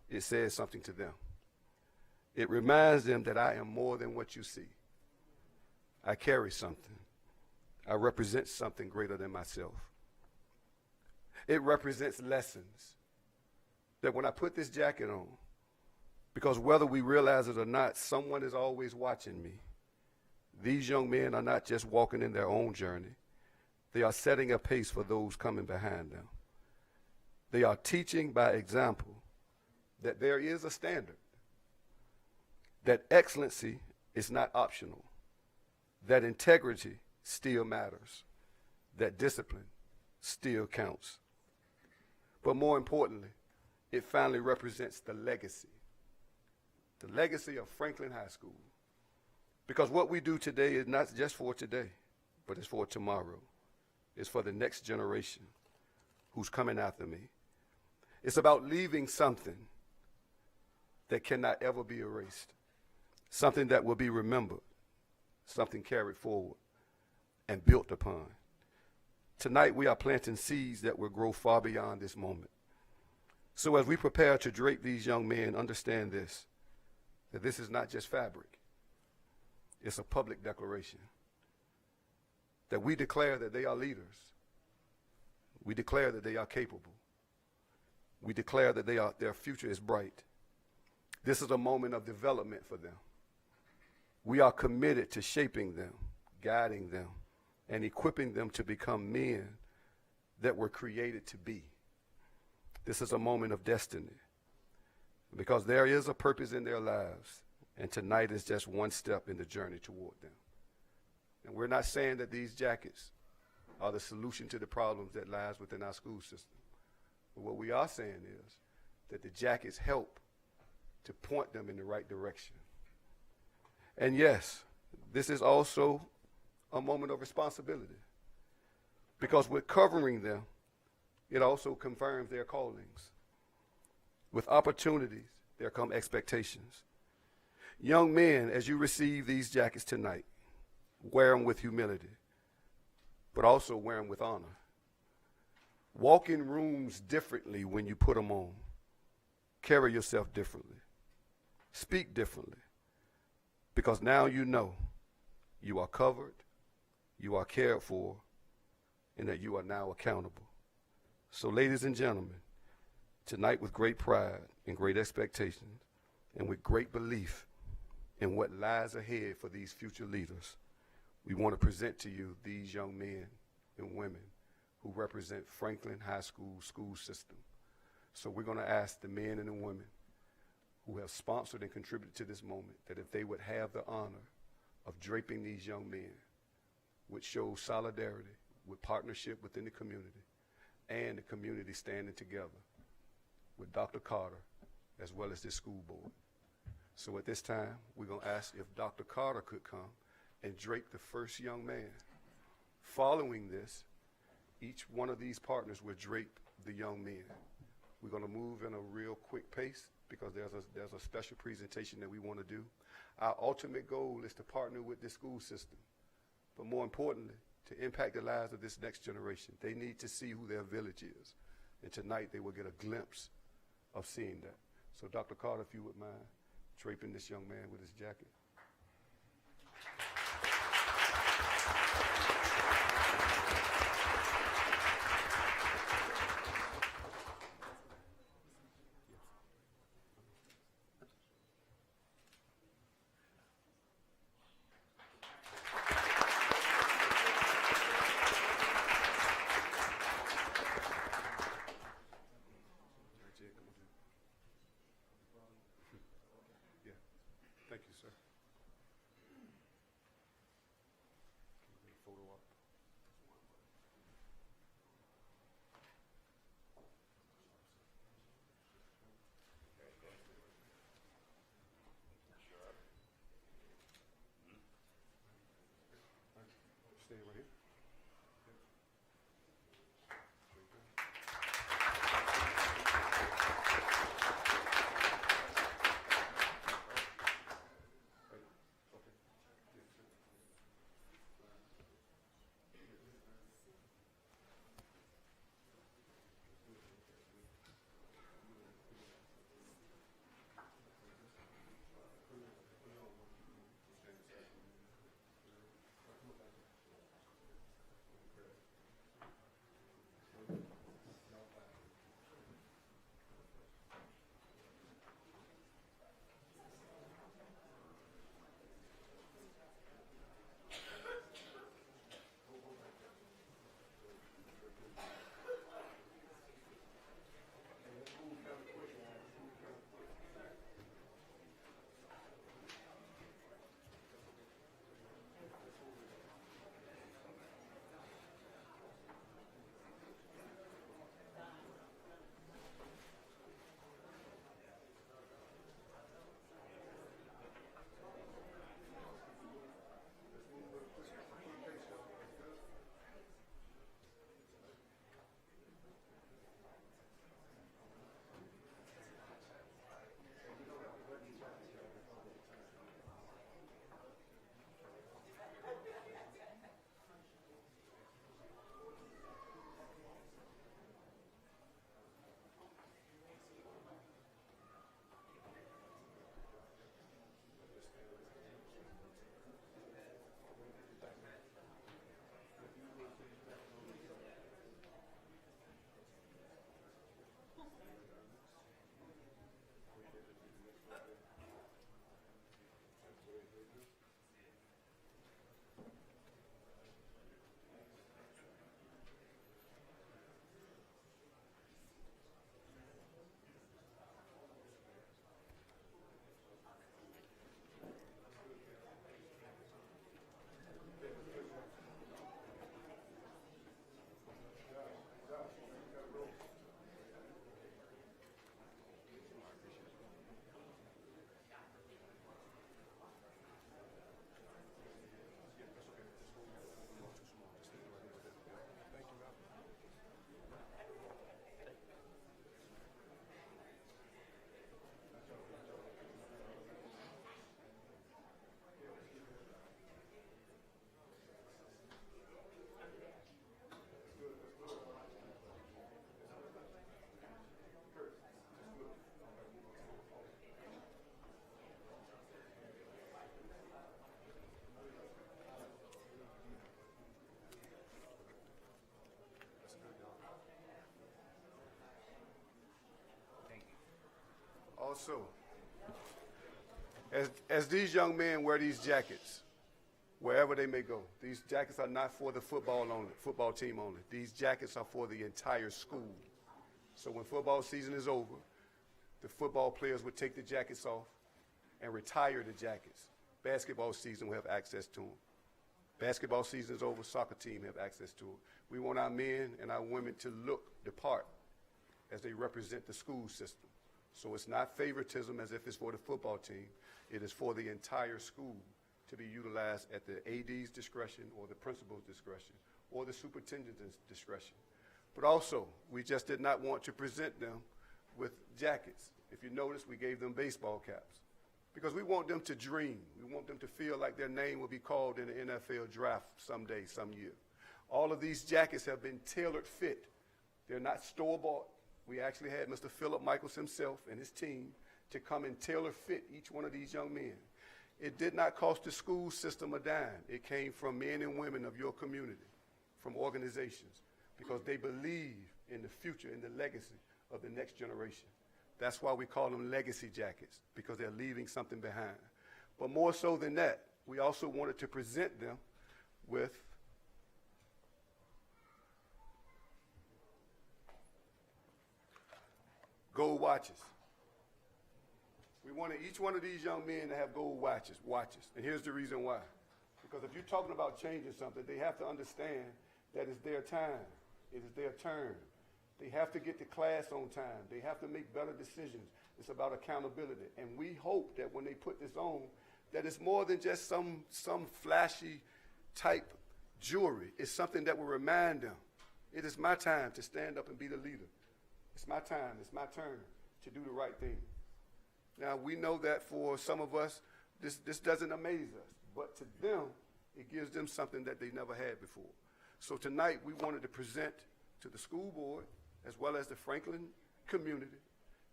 it says something to them. It reminds them that I am more than what you see. I carry something. I represent something greater than myself. It represents lessons. That when I put this jacket on, because whether we realize it or not, someone is always watching me. These young men are not just walking in their own journey. They are setting a pace for those coming behind them. They are teaching by example that there is a standard, that excellency is not optional, that integrity still matters, that discipline still counts. But more importantly, it finally represents the legacy of Franklin High School. Because what we do today is not just for today, but it's for tomorrow. It's for the next generation who's coming after me. It's about leaving something that cannot ever be erased, something that will be remembered, something carried forward and built upon. Tonight we are planting seeds that will grow far beyond this moment. So as we prepare to drape these young men, understand this, that this is not just fabric. It's a public declaration. That we declare that they are leaders. We declare that they are capable. We declare that their future is bright. This is a moment of development for them. We are committed to shaping them, guiding them, and equipping them to become men that were created to be. This is a moment of destiny, because there is a purpose in their lives, and tonight is just one step in the journey toward them. And we're not saying that these jackets are the solution to the problems that lies within our school system. But what we are saying is that the jackets help to point them in the right direction. And yes, this is also a moment of responsibility, because with covering them, it also confirms their callings. With opportunities, there come expectations. Young men, as you receive these jackets tonight, wear them with humility, but also wear them with honor. Walk in rooms differently when you put them on. Carry yourself differently. Speak differently, because now you know you are covered, you are cared for, and that you are now accountable. So ladies and gentlemen, tonight with great pride and great expectations and with great belief in what lies ahead for these future leaders, we want to present to you these young men and women who represent Franklin High School school system. So we're going to ask the men and the women who have sponsored and contributed to this moment that if they would have the honor of draping these young men which shows solidarity with partnership within the community and the community standing together with Dr. Carter as well as this school board. So at this time, we're going to ask if Dr. Carter could come and drape the first young man. Following this, each one of these partners will drape the young men. We're going to move in a real quick pace because there's a special presentation that we want to do. Our ultimate goal is to partner with the school system, but more importantly, to impact the lives of this next generation. They need to see who their village is, and tonight they will get a glimpse of seeing that. So Dr. Carter, if you would mind draping this young man with his jacket. Yeah. Thank you, sir. Can we get a photo up? Stay right here. Also, as these young men wear these jackets, wherever they may go, these jackets are not for the football team only. These jackets are for the entire school. So when football season is over, the football players would take the jackets off and retire the jackets. Basketball season will have access to them. Basketball season's over, soccer team have access to it. We want our men and our women to look the part as they represent the school system. So it's not favoritism as if it's for the football team. It is for the entire school to be utilized at the AD's discretion or the principal's discretion or the superintendent's discretion. But also, we just did not want to present them with jackets. If you notice, we gave them baseball caps because we want them to dream. We want them to feel like their name will be called in the NFL draft someday, some year. All of these jackets have been tailored fit. They're not store-bought. We actually had Mr. Philip Michaels himself and his team to come and tailor fit each one of these young men. It did not cost the school system a dime. It came from men and women of your community, from organizations, because they believe in the future, in the legacy of the next generation. That's why we call them legacy jackets, because they're leaving something behind. But more so than that, we also wanted to present them with gold watches. We wanted each one of these young men to have gold watches. And here's the reason why. Because if you're talking about changing something, they have to understand that it's their time. It is their turn. They have to get to class on time. They have to make better decisions. It's about accountability. And we hope that when they put this on, that it's more than just some flashy type jewelry. It's something that will remind them, it is my time to stand up and be the leader. It's my time, it's my turn to do the right thing. Now, we know that for some of us, this doesn't amaze us, but to them, it gives them something that they never had before. So tonight, we wanted to present to the school board, as well as the Franklin community,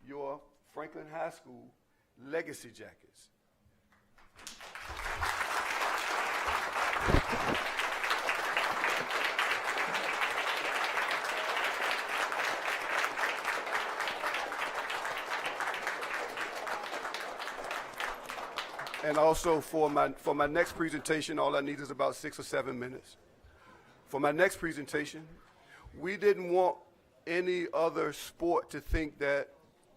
your Franklin High School legacy jackets. And also for my next presentation, all I need is about 6 or 7 minutes. For my next presentation, we didn't want any other sport to think that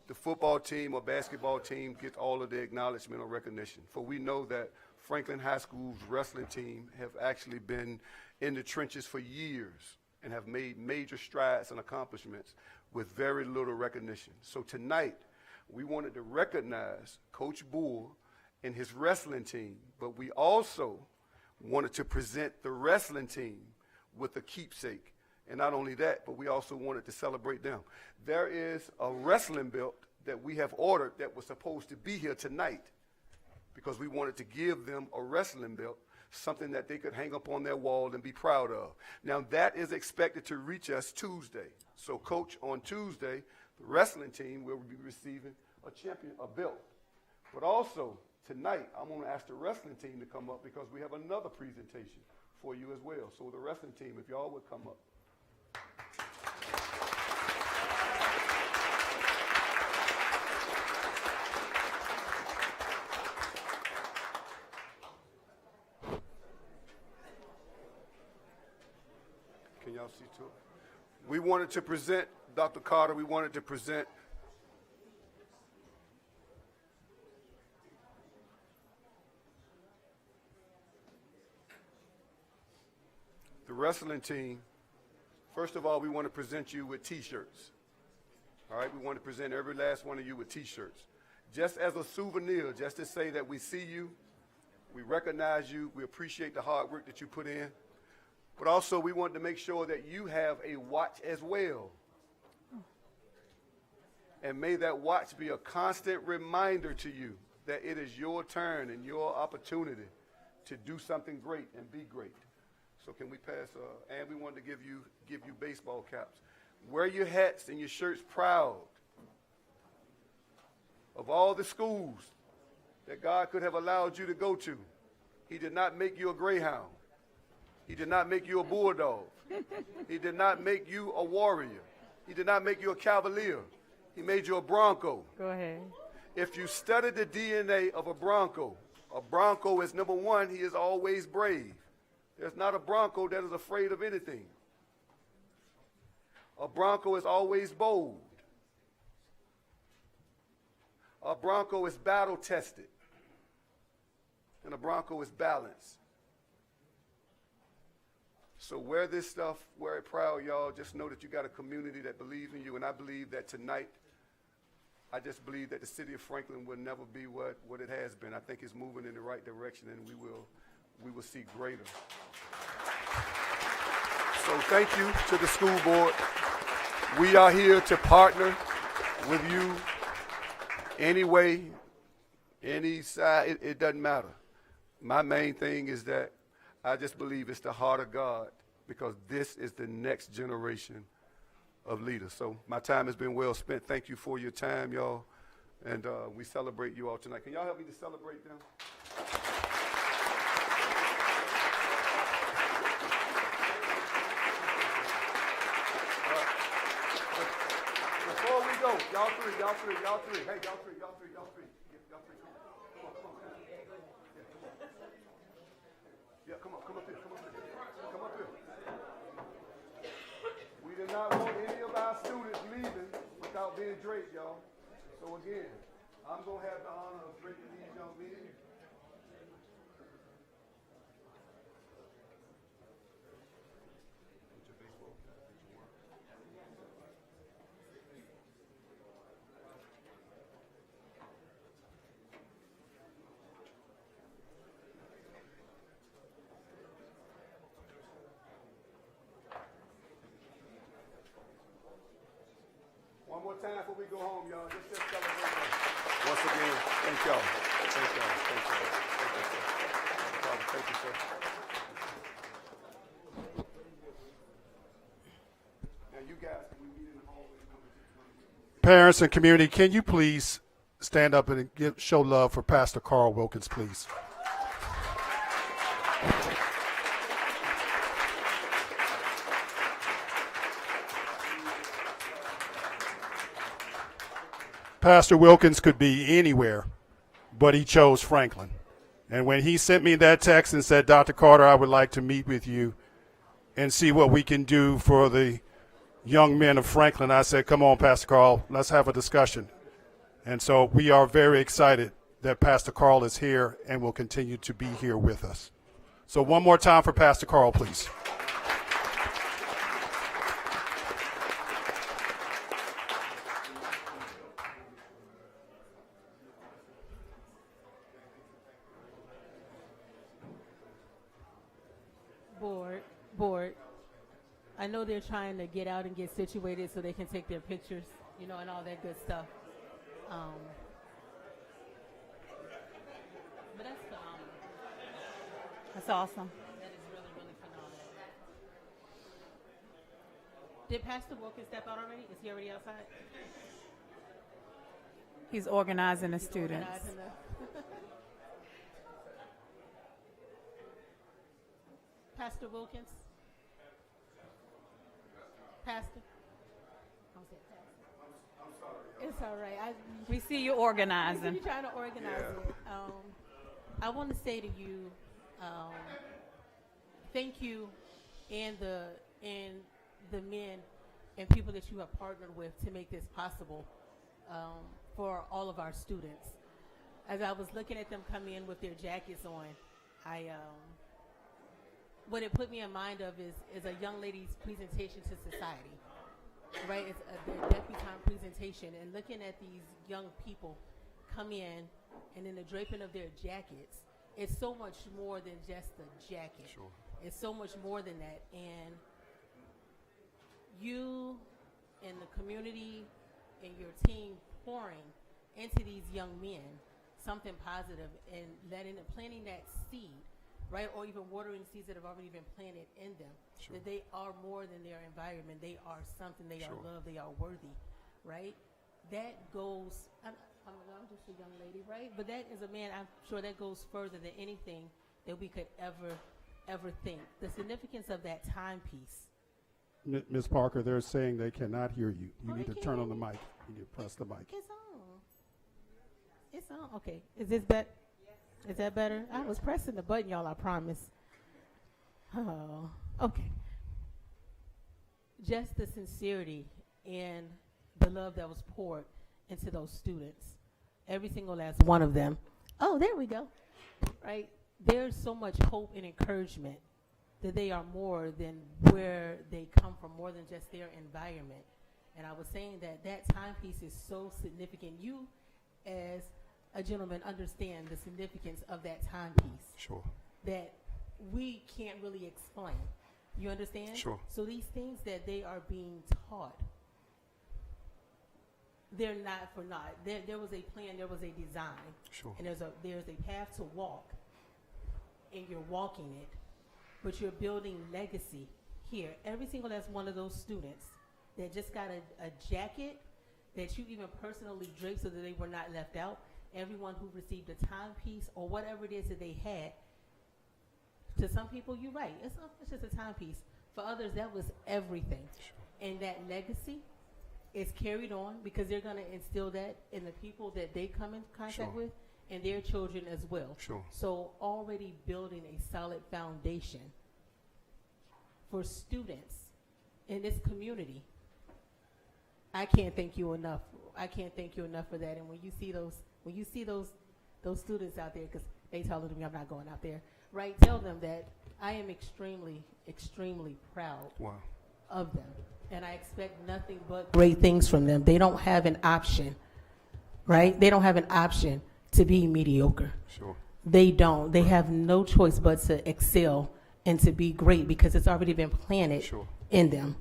the football team or basketball team gets all of the acknowledgement or recognition. For we know that Franklin High School's wrestling team have actually been in the trenches for years and have made major strides and accomplishments with very little recognition. So tonight, we wanted to recognize Coach Bull and his wrestling team, but we also wanted to present the wrestling team with a keepsake. And not only that, but we also wanted to celebrate them. There is a wrestling belt that we have ordered that was supposed to be here tonight because we wanted to give them a wrestling belt, something that they could hang up on their wall and be proud of. Now that is expected to reach us Tuesday. So Coach, on Tuesday, the wrestling team will be receiving a belt. But also, tonight, I'm going to ask the wrestling team to come up because we have another presentation for you as well. So the wrestling team, if y'all would come up. Can y'all see too? We wanted to present, Dr. Carter, we wanted to present the wrestling team. First of all, we want to present you with T-shirts. All right, we want to present every last one of you with T-shirts. Just as a souvenir, just to say that we see you, we recognize you, we appreciate the hard work that you put in. But also, we want to make sure that you have a watch as well. And may that watch be a constant reminder to you that it is your turn and your opportunity to do something great and be great. So can we pass, and we wanted to give you baseball caps. Wear your hats and your shirts proud of all the schools that God could have allowed you to go to. He did not make you a greyhound. He did not make you a bulldog. He did not make you a warrior. He did not make you a cavalier. He made you a bronco. Go ahead. If you study the DNA of a bronco is, number one, he is always brave. There's not a bronco that is afraid of anything. A bronco is always bold. A bronco is battle tested. And a bronco is balanced. So wear this stuff, wear it proud, y'all. Just know that you got a community that believes in you, and I believe that tonight, I just believe that the city of Franklin will never be what it has been. I think it's moving in the right direction, and we will see greater. So thank you to the school board. We are here to partner with you any way, any side, it doesn't matter. My main thing is that I just believe it's the heart of God, because this is the next generation of leaders. So my time has been well spent. Thank you for your time, y'all. And we celebrate you all tonight. Can y'all help me to celebrate them? Before we go, y'all three. Hey, y'all three. Y'all three, come on. Yeah, come up here. We do not want any of our students leaving without being draped, y'all. So again, I'm going to have the honor of draping these young men. One more time before we go home, y'all. Just celebrate them. Once again, thank y'all. Thank y'all. Thank you, sir. Now you guys, can we meet in the hallway? Parents and community, can you please stand up and show love for Pastor Carl Wilkins, please? Pastor Wilkins could be anywhere, but he chose Franklin. And when he sent me that text and said, Dr. Carter, I would like to meet with you and see what we can do for the young men of Franklin, I said, come on, Pastor Carl, let's have a discussion. And so we are very excited that Pastor Carl is here and will continue to be here with us. So one more time for Pastor Carl, please. Board, I know they're trying to get out and get situated so they can take their pictures, and all that good stuff. But that's phenomenal. That's awesome. That is really, really phenomenal. Did Pastor Wilkins step out already? Is he already outside? He's organizing the students. Organizing Pastor Wilkins? Pastor? I'm sorry. It's all right. We see you organizing. You're trying to organize it. I want to say to you, thank you, and the men and people that you have partnered with to make this possible for all of our students. As I was looking at them come in with their jackets on, what it put me in mind of is a young lady's presentation to society, right? It's their debutante presentation, and looking at these young people come in, and in the draping of their jackets, it's so much more than just the jacket. Sure. It's so much more than that, and you and the community and your team pouring into these young men something positive and planting that seed, right? Or even watering seeds that have already been planted in them. Sure. That they are more than their environment. They are something. They Sure. are loved. They are worthy, right? That goes, I'm just a young lady, right? But that is a man, I'm sure that goes further than anything that we could ever think. The significance of that timepiece. Ms. Parker, they're saying they cannot hear you. You Oh, need they to can't turn hear on the me? mic. You need to press the mic. It's on. It's on. Okay. Is this better? Yes. Is that better? I was pressing the button, y'all, I promise. Oh, okay. Just the sincerity and the love that was poured into those students. Every single last one of them. Oh, there we go. Right? There's so much hope and encouragement that they are more than where they come from, more than just their environment. And I was saying that that timepiece is so significant. You, as a gentleman, understand the significance of that timepiece Sure. that we can't really explain. You understand? Sure. So these things that they are being taught, they're not for naught. There was a plan, there was a design, Sure. and there's a path to walk, and you're walking it, but you're building legacy here. Every single last one of those students that just got a jacket that you even personally draped so that they were not left out, everyone who received a timepiece or whatever it is that they had, to some people, you're right, it's just a timepiece. For others, that was everything. Sure. And that legacy is carried on because they're going to instill that in the people that they come in contact Sure. with and their children as well. Sure. So already building a solid foundation for students in this community. I can't thank you enough. I can't thank you enough for that. And when you see those students out there, because they telling me I'm not going out there, right? Tell them that I am extremely, extremely proud Wow. of them, and I expect nothing but great things from them. They don't have an option, right? They don't have an option to be mediocre. Sure. They don't. They have no choice but to excel and to be great because it's already been planted Sure. in them.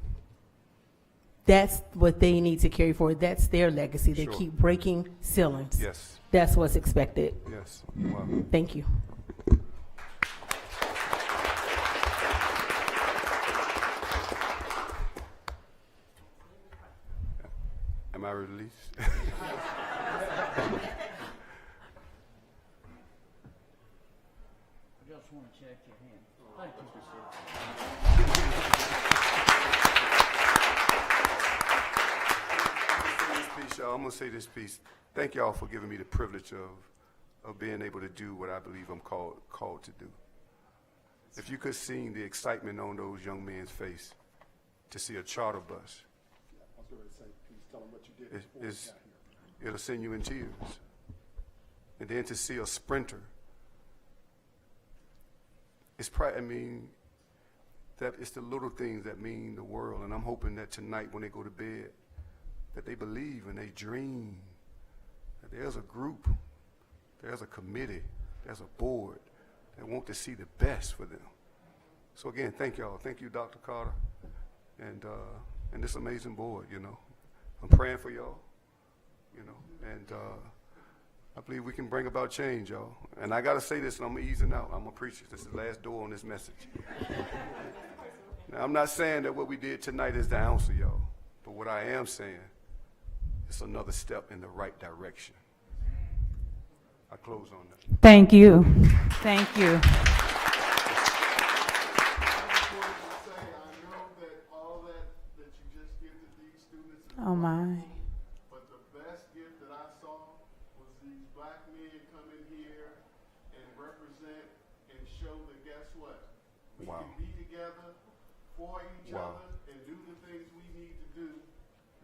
That's what they need to carry forward. That's their legacy. They Sure. keep breaking ceilings. Yes. That's what's expected. Yes. Wow. Thank you. Am I released? I just want to check your hand. Thank you, I'm gonna say this piece. Thank y'all for giving me the privilege of being able to do what I believe I'm called to do. If you could see the excitement on those young men's face to see a charter bus, I was going to say, please tell them what you did It- before we it's- got here. it'll send you in tears. And then to see a sprinter, I mean, that it's the little things that mean the world. And I'm hoping that tonight when they go to bed, that they believe and they dream that there's a group, there's a committee, there's a board that want to see the best for them. So again, thank y'all. Thank you, Dr. Carter, and this amazing board, you know. I'm praying for y'all, you know, and I believe we can bring about change, y'all. And I got to say this, and I'm easing out. I'm a preacher. This is the last door on this message. Now, I'm not saying that what we did tonight is the answer, y'all. But what I am saying, it's another step in the right direction. I close on that. Thank you. Thank you. I just wanted to say, I know that all that you just gifted these students is Oh, my. but the best gift that I saw was these black men come in here and represent and show that guess what? We Wow. can be together for each Wow. other and do the things we need to do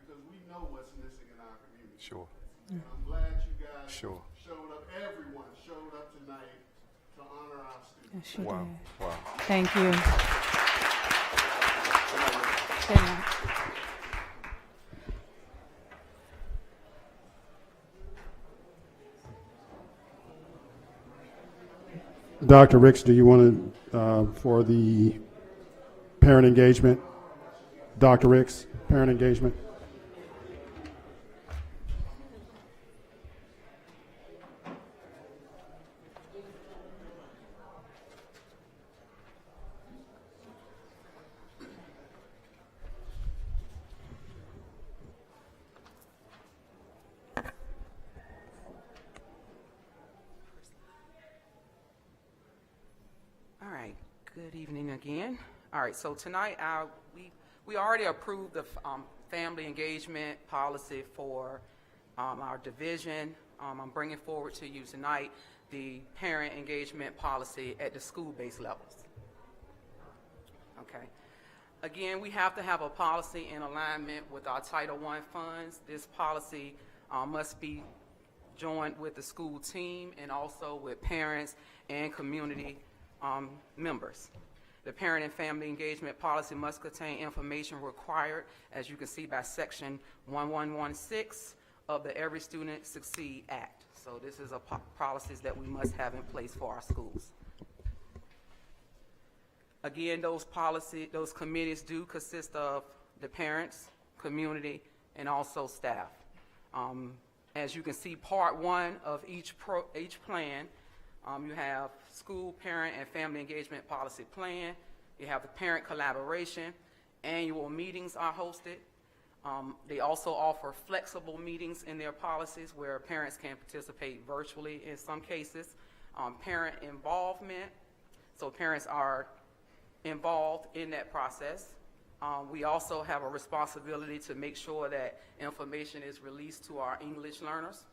because we know what's missing in our community. Sure. And I'm glad you guys Sure. showed up, everyone showed up tonight to honor our students. Yes, you Wow. did. Wow. Thank you. Good night. Dr. Ricks, do you want to, for the parent engagement? Dr. Ricks, parent engagement? All right, good evening again. All right, so tonight we already approved the family engagement policy for our division. I'm bringing forward to you tonight the parent engagement policy at the school-based levels. Okay. Again, we have to have a policy in alignment with our Title I funds. This policy must be joined with the school team and also with parents and community members. The parent and family engagement policy must contain information required, as you can see by section 1116 of the Every Student Succeed Act. So this is a policies that we must have in place for our schools. Again, those committees do consist of the parents, community, and also staff. As you can see, part one of each plan, you have school, parent, and family engagement policy plan. You have the parent collaboration. Annual meetings are hosted. They also offer flexible meetings in their policies where parents can participate virtually in some cases. Parent involvement, so parents are involved in that process. We also have a responsibility to make sure that information is released to our English learners,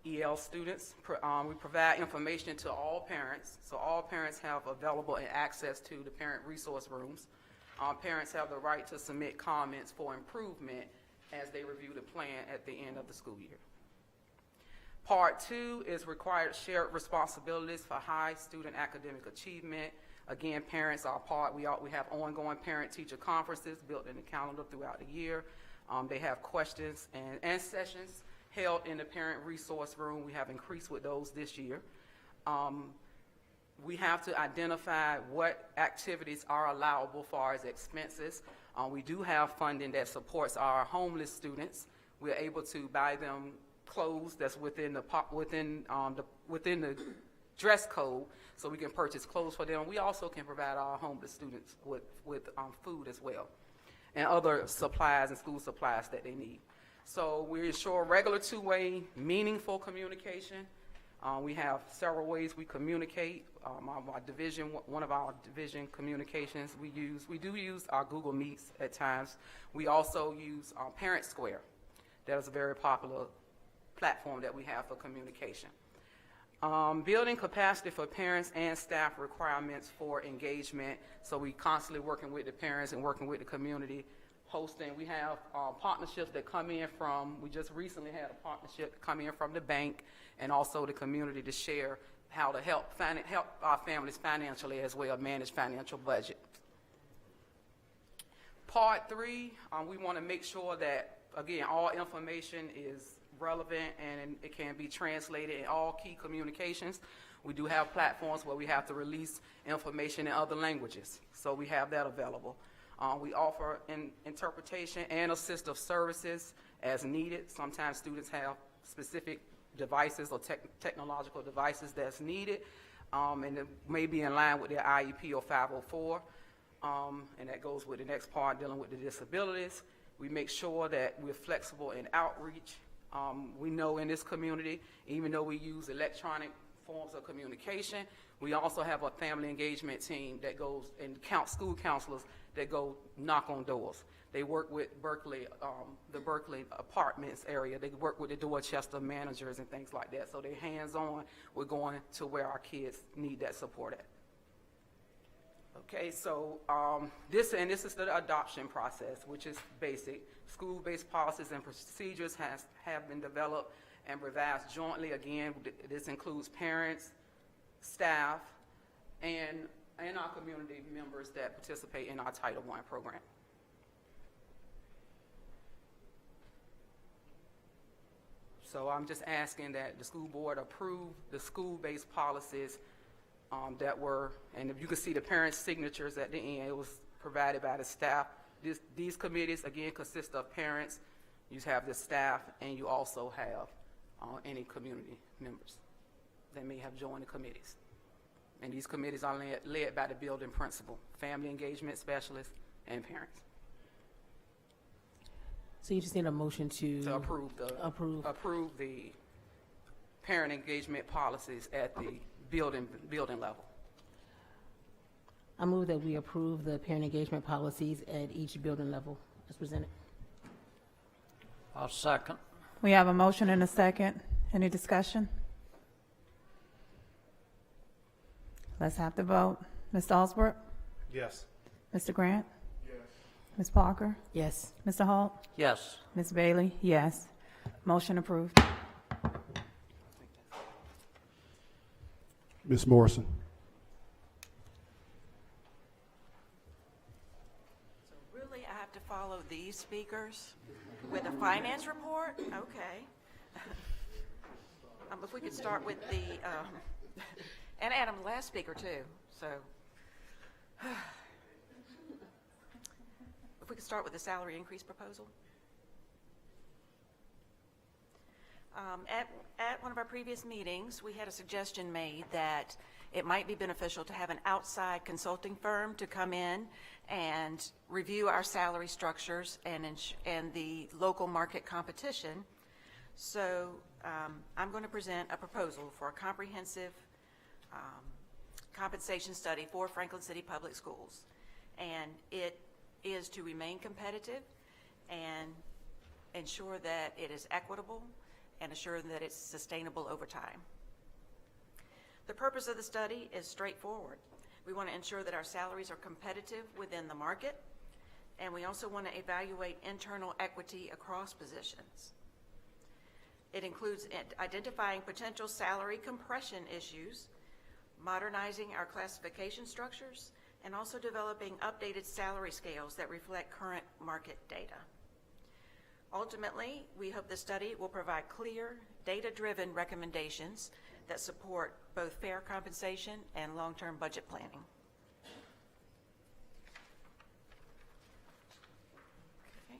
EL students. We provide information to all parents, so all parents have available and access to the parent resource rooms. Parents have the right to submit comments for improvement as they review the plan at the end of the school year. Part two is required shared responsibilities for high student academic achievement. Again, parents are part. We have ongoing parent-teacher conferences built in the calendar throughout the year. They have questions and sessions held in the parent resource room. We have increased with those this year. We have to identify what activities are allowable as far as expenses. We do have funding that supports our homeless students. We're able to buy them clothes that's within the dress code, so we can purchase clothes for them. We also can provide our homeless students with food as well, and other supplies and school supplies that they need. So we ensure regular two-way, meaningful communication. We have several ways we communicate. One of our division communications we do use our Google Meets at times. We also use Parent Square. That is a very popular platform that we have for communication. Building capacity for parents and staff requirements for engagement. So we constantly working with the parents and working with the community. Hosting, we have partnerships that come in from, we just recently had a partnership come in from the bank and also the community to share how to help our families financially as well, manage financial budget. Part three, we want to make sure that, again, all information is relevant and it can be translated in all key communications. We do have platforms where we have to release information in other languages, so we have that available. We offer interpretation and assistive services as needed. Sometimes students have specific devices or technological devices that's needed, and it may be in line with their IEP or 504, and that goes with the next part, dealing with the disabilities. We make sure that we're flexible in outreach. We know in this community, even though we use electronic forms of communication, we also have a family engagement team that goes and school counselors that go knock on doors. They work with Berkeley, the Berkeley apartments area. They work with the Dorchester managers and things like that. So they're hands-on. We're going to where our kids need that support at. Okay, so this is the adoption process, which is basic. School-based policies and procedures have been developed and revised jointly. Again, this includes parents, staff, and our community members that participate in our Title I program. So I'm just asking that the school board approve the school-based policies that were, and if you can see the parents' signatures at the end, it was provided by the staff. These committees, again, consist of parents. You have the staff, and you also have any community members that may have joined the committees. And these committees are led by the building principal, family engagement specialist, and parents. So you just need a motion to approve the parent engagement policies at the building level. I move that we approve the parent engagement policies at each building level as presented. I'll second. We have a motion and a second. Any discussion? Let's have the vote. Mr. Alsbrook? Yes. Mr. Grant? Yes. Ms. Parker? Yes. Mr. Holt? Yes. Ms. Bailey? Yes. Motion approved. Ms. Morrison. speakers with a finance report? Okay. If we could start with the, and Adam, the last speaker too, so. If we could start with the salary increase proposal. At one of our previous meetings, we had a suggestion made that it might be beneficial to have an outside consulting firm to come in and review our salary structures and the local market competition. So I'm going to present a proposal for a comprehensive compensation study for Franklin City Public Schools. And it is to remain competitive and ensure that it is equitable and assure that it's sustainable over time. The purpose of the study is straightforward. We want to ensure that our salaries are competitive within the market, and we also want to evaluate internal equity across positions. It includes identifying potential salary compression issues, modernizing our classification structures, and also developing updated salary scales that reflect current market data. Ultimately, we hope the study will provide clear, data-driven recommendations that support both fair compensation and long-term budget planning. Okay.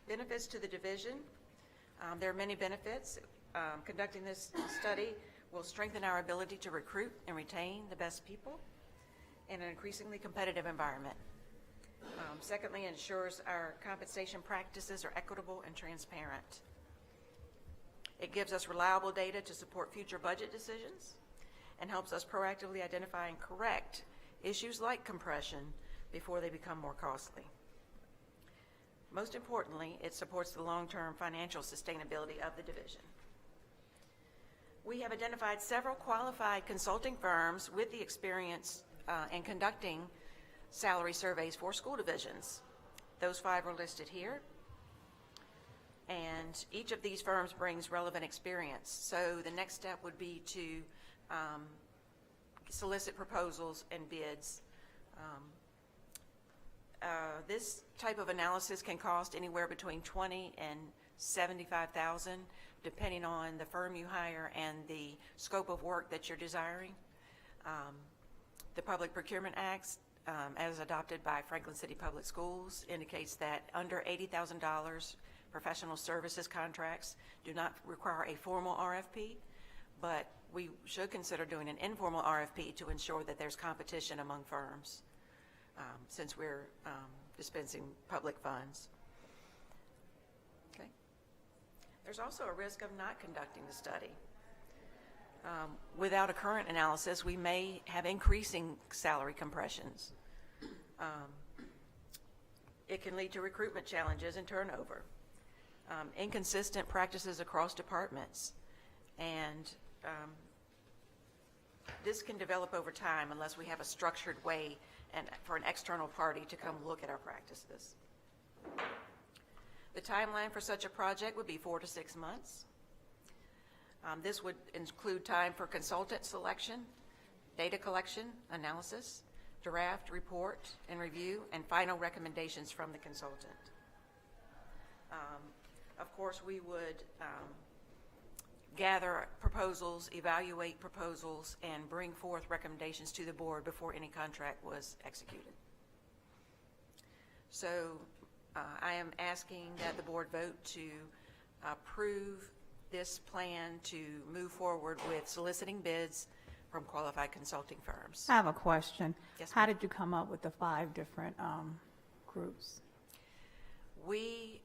Benefits to the division. There are many benefits. Conducting this study will strengthen our ability to recruit and retain the best people in an increasingly competitive environment. Secondly, ensures our compensation practices are equitable and transparent. It gives us reliable data to support future budget decisions and helps us proactively identify and correct issues like compression before they become more costly. Most importantly, it supports the long-term financial sustainability of the division. We have identified several qualified consulting firms with the experience in conducting salary surveys for school divisions. Those 5 are listed here. And each of these firms brings relevant experience. So the next step would be to solicit proposals and bids. This type of analysis can cost anywhere between $20,000 and $75,000, depending on the firm you hire and the scope of work that you're desiring. The Public Procurement Act, as adopted by Franklin City Public Schools, indicates that under $80,000, professional services contracts do not require a formal RFP, but we should consider doing an informal RFP to ensure that there's competition among firms, since we're dispensing public funds. Okay. There's also a risk of not conducting the study. Without a current analysis, we may have increasing salary compressions. It can lead to recruitment challenges and turnover, inconsistent practices across departments, and this can develop over time unless we have a structured way and for an external party to come look at our practices. The timeline for such a project would be 4 to 6 months. This would include time for consultant selection, data collection, analysis, draft, report, and review, and final recommendations from the consultant. Of course, we would gather proposals, evaluate proposals, and bring forth recommendations to the board before any contract was executed. So I am asking that the board vote to approve this plan to move forward with soliciting bids from qualified consulting firms. I have a question. Yes, How ma'am. did you come up with the 5 different groups? We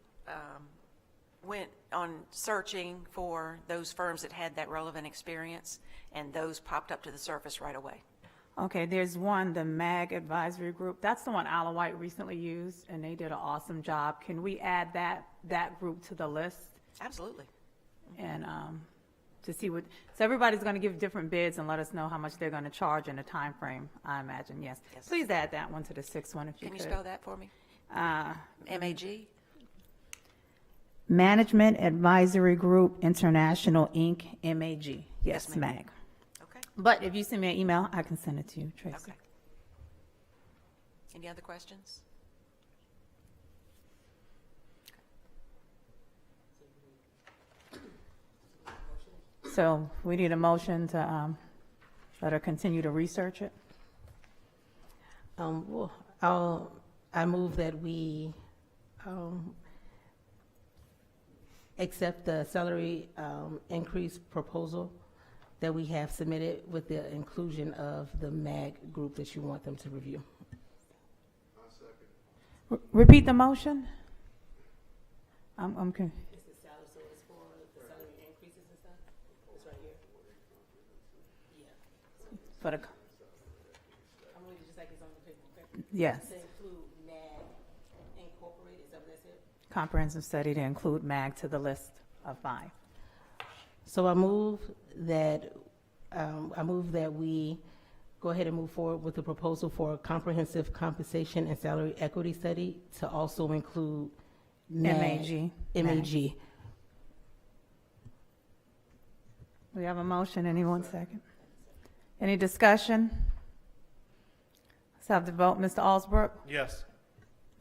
went on searching for those firms that had that relevant experience, and those popped up to the surface right away. Okay, there's one, the MAG Advisory Group. That's the one Isle of Wight recently used, and they did an awesome job. Can we add that group to the list? Absolutely. And to see what, so everybody's going to give different bids and let us know how much they're going to charge in a time frame, I imagine, yes. Yes. Please add that one to the 6th one if you Can could. you spell that for me? Uh, MAG? Management Advisory Group International, Inc., MAG. Yes, ma'am. MAG. Okay. But if you send me an email, I can send it to you, Tracy. Okay. Any other questions? So we need a motion to let her continue to research it. Well, I move that we accept the salary increase proposal that we have submitted with the inclusion of the MAG group that you want them to review. Repeat the motion? I'm confused. It's the salary, so it's for the salary increases and stuff? It's right here. Yeah. For the, I'm reading just like it's on the paper, okay? yes, To include MAG Incorporated, is that what that's it? comprehensive study to include MAG to the list of 5. So I move that we go ahead and move forward with the proposal for a comprehensive compensation and salary equity study to also include MAG. MAG. We have a motion. Anyone second? Any discussion? Let's have the vote. Mr. Alsbrook? Yes.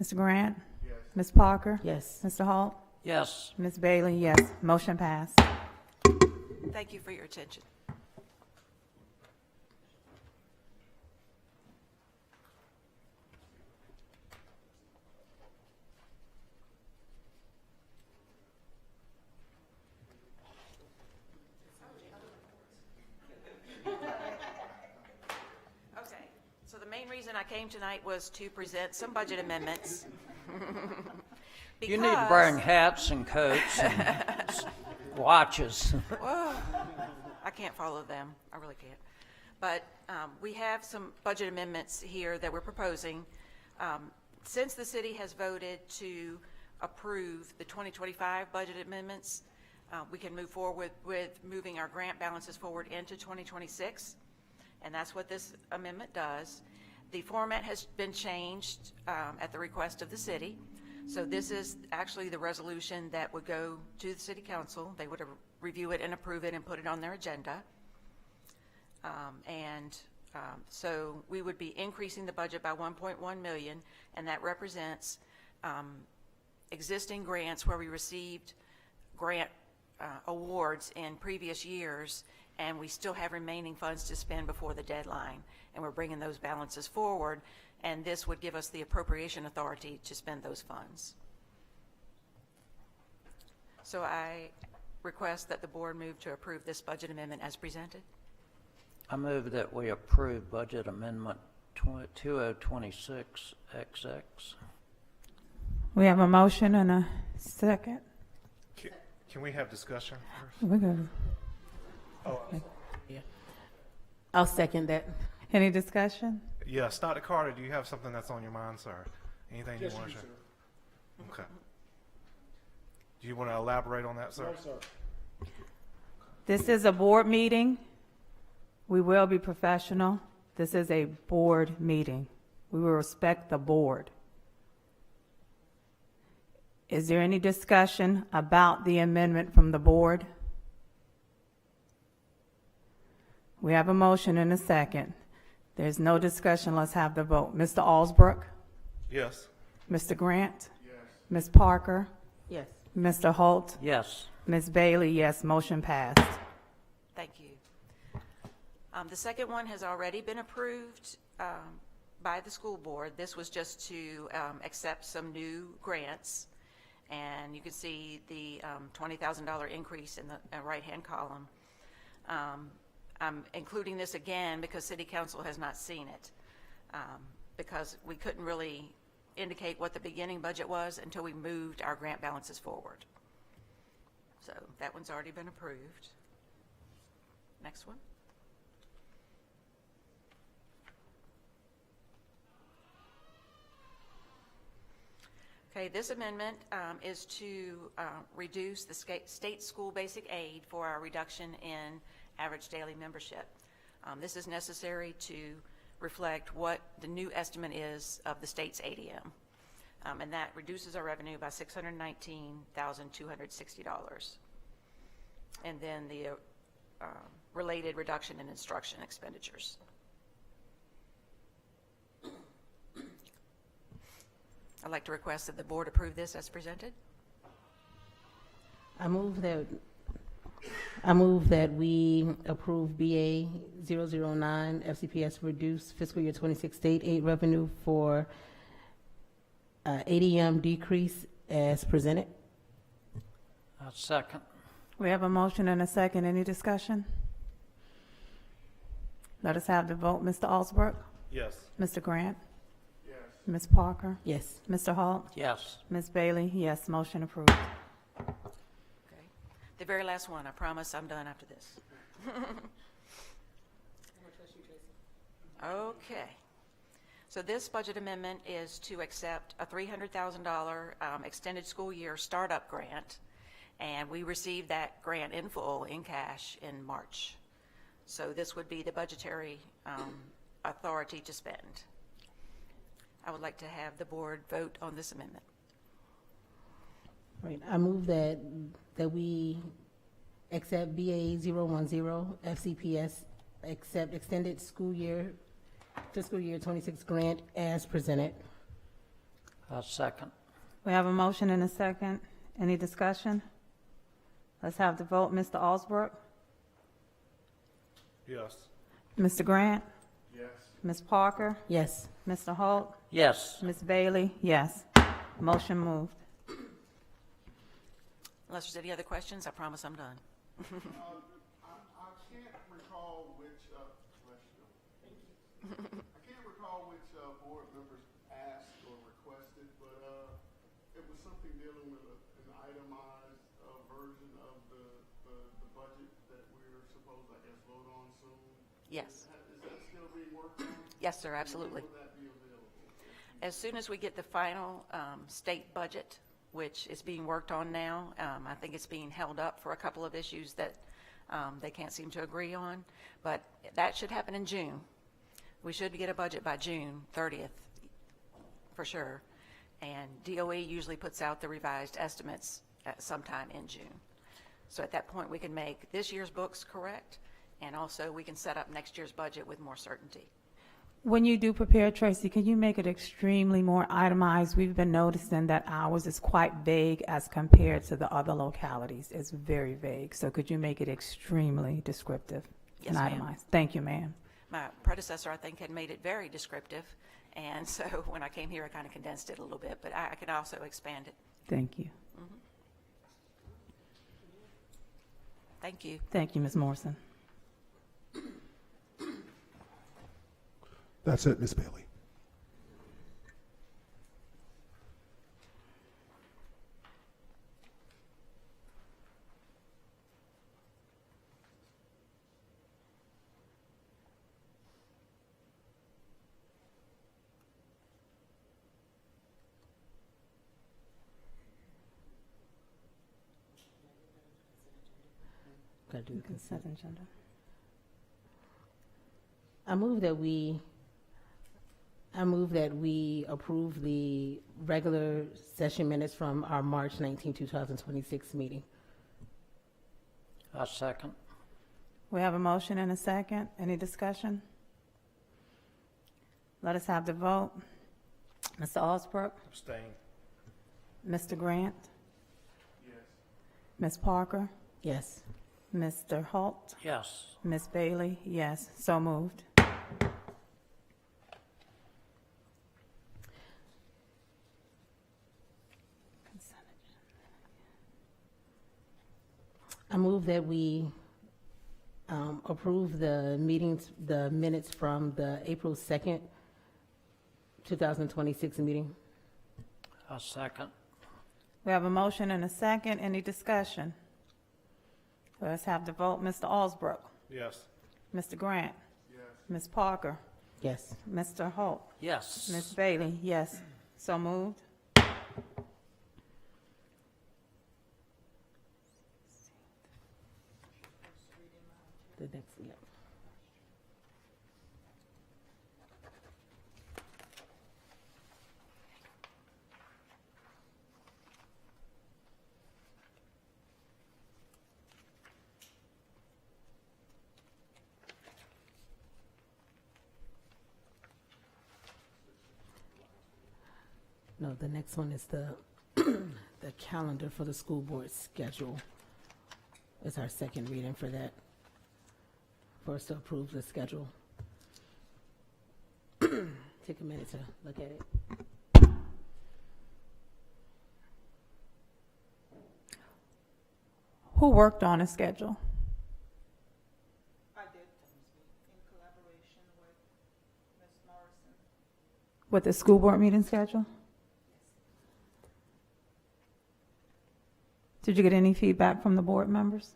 Mr. Grant? Yes. Ms. Parker? Yes. Mr. Hall? Yes. Ms. Bailey? Yes. Motion passed. Thank you for your attention. Okay, so the main reason I came tonight was to present some budget amendments. You need to bring hats and coats and watches. Whoa, I can't follow them. I really can't. But we have some budget amendments here that we're proposing. Since the city has voted to approve the 2025 budget amendments, we can move forward with moving our grant balances forward into 2026, and that's what this amendment does. The format has been changed at the request of the city. So this is actually the resolution that would go to the city council. They would review it and approve it and put it on their agenda. So we would be increasing the budget by 1.1 million, and that represents existing grants where we received grant awards in previous years, and we still have remaining funds to spend before the deadline, and we're bringing those balances forward, and this would give us the appropriation authority to spend those funds. So I request that the board move to approve this budget amendment as presented. I move that we approve Budget Amendment 2026XX. We have a motion and a second. Can we have discussion first? We're good. I'll second that. Any discussion? Yes. Dr. Carter, do you have something that's on your mind, sir? Anything you want to share? Okay. Do you want to elaborate on that, sir? No, sir. This is a board meeting. We will be professional. This is a board meeting. We will respect the board. Is there any discussion about the amendment from the board? We have a motion and a second. There's no discussion. Let's have the vote. Mr. Alsbrook? Yes. Mr. Grant? Yes. Ms. Parker? Yes. Mr. Holt? Yes. Ms. Bailey, yes. Motion passed. Thank you. The second one has already been approved by the school board. This was just to accept some new grants. And you can see the $20,000 increase in the right-hand column. I'm including this again because City Council has not seen it, because we couldn't really indicate what the beginning budget was until we moved our grant balances forward. So that one's already been approved. Next one. Okay, this amendment is to reduce the state school basic aid for our reduction in average daily membership. This is necessary to reflect what the new estimate is of the state's ADM. And that reduces our revenue by $619,260. And then the related reduction in instruction expenditures. I'd like to request that the board approve this as presented. I move that we approve BA 009 FCPS reduce fiscal year 26 state aid revenue for ADM decrease as presented. I'll second. We have a motion and a second. Any discussion? Let us have the vote. Mr. Alsbrook? Yes. Mr. Grant? Yes. Ms. Parker? Yes. Mr. Halt? Yes. Ms. Bailey? Yes, motion approved. Okay. The very last one, I promise I'm done after this. Okay. So this budget amendment is to accept a $300,000 extended school year startup grant, and we received that grant in full, in cash, in March. So this would be the budgetary authority to spend. I would like to have the board vote on this amendment. Right. I move that we accept BA 010 FCPS accept extended school year fiscal year 26 grant as presented. I'll second. We have a motion and a second. Any discussion? Let's have the vote. Mr. Alsbrook? Yes. Mr. Grant? Yes. Ms. Parker? Yes. Mr. Holt? Yes. Ms. Bailey? Yes. Motion moved. Unless there's any other questions, I promise I'm done. I can't recall which, bless you. I can't recall which board members asked or requested, but it was something dealing with an itemized version of the budget that we're supposed, I guess, vote on soon. Yes. Is that still being worked on? Yes, sir, absolutely. When will that be available? As soon as we get the final state budget, which is being worked on now, I think it's being held up for a couple of issues that they can't seem to agree on, but that should happen in June. We should get a budget by June 30th, for sure. And DOE usually puts out the revised estimates at sometime in June. So at that point, we can make this year's books correct, and also we can set up next year's budget with more certainty. When you do prepare, Tracy, can you make it extremely more itemized? We've been noticing that ours is quite vague as compared to the other localities. It's very vague. So could you make it extremely descriptive Yes, and ma'am. itemized? Thank you, ma'am. My predecessor, I think, had made it very descriptive, and so when I came here, I kind of condensed it a little bit, but I can also expand it. Thank you. Thank you. Thank you, Ms. Morrison. That's it, Ms. Bailey. Gotta do the consent. Consent agenda. I move that we approve the regular session minutes from our March 19, 2026 meeting. I'll second. We have a motion and a second. Any discussion? Let us have the vote. Mr. Alsbrook? Abstain. Mr. Grant? Yes. Ms. Parker? Yes. Mr. Holt? Yes. Ms. Bailey? Yes. So moved. I move that we approve the minutes from the April 2nd, 2026 meeting. I'll second. We have a motion and a second. Any discussion? Let's have the vote. Mr. Alsbrook? Yes. Mr. Grant? Yes. Ms. Parker? Yes. Mr. Holt? Yes. Ms. Bailey? Yes. So moved. The next, yeah. No, the next one is the, the calendar for the school board schedule. It's our second reading for that, for us to approve the schedule. Take a minute to look at it. Who worked on a schedule? I did, in collaboration with Ms. Morrison. With the school board meeting schedule? Did you get any feedback from the board members?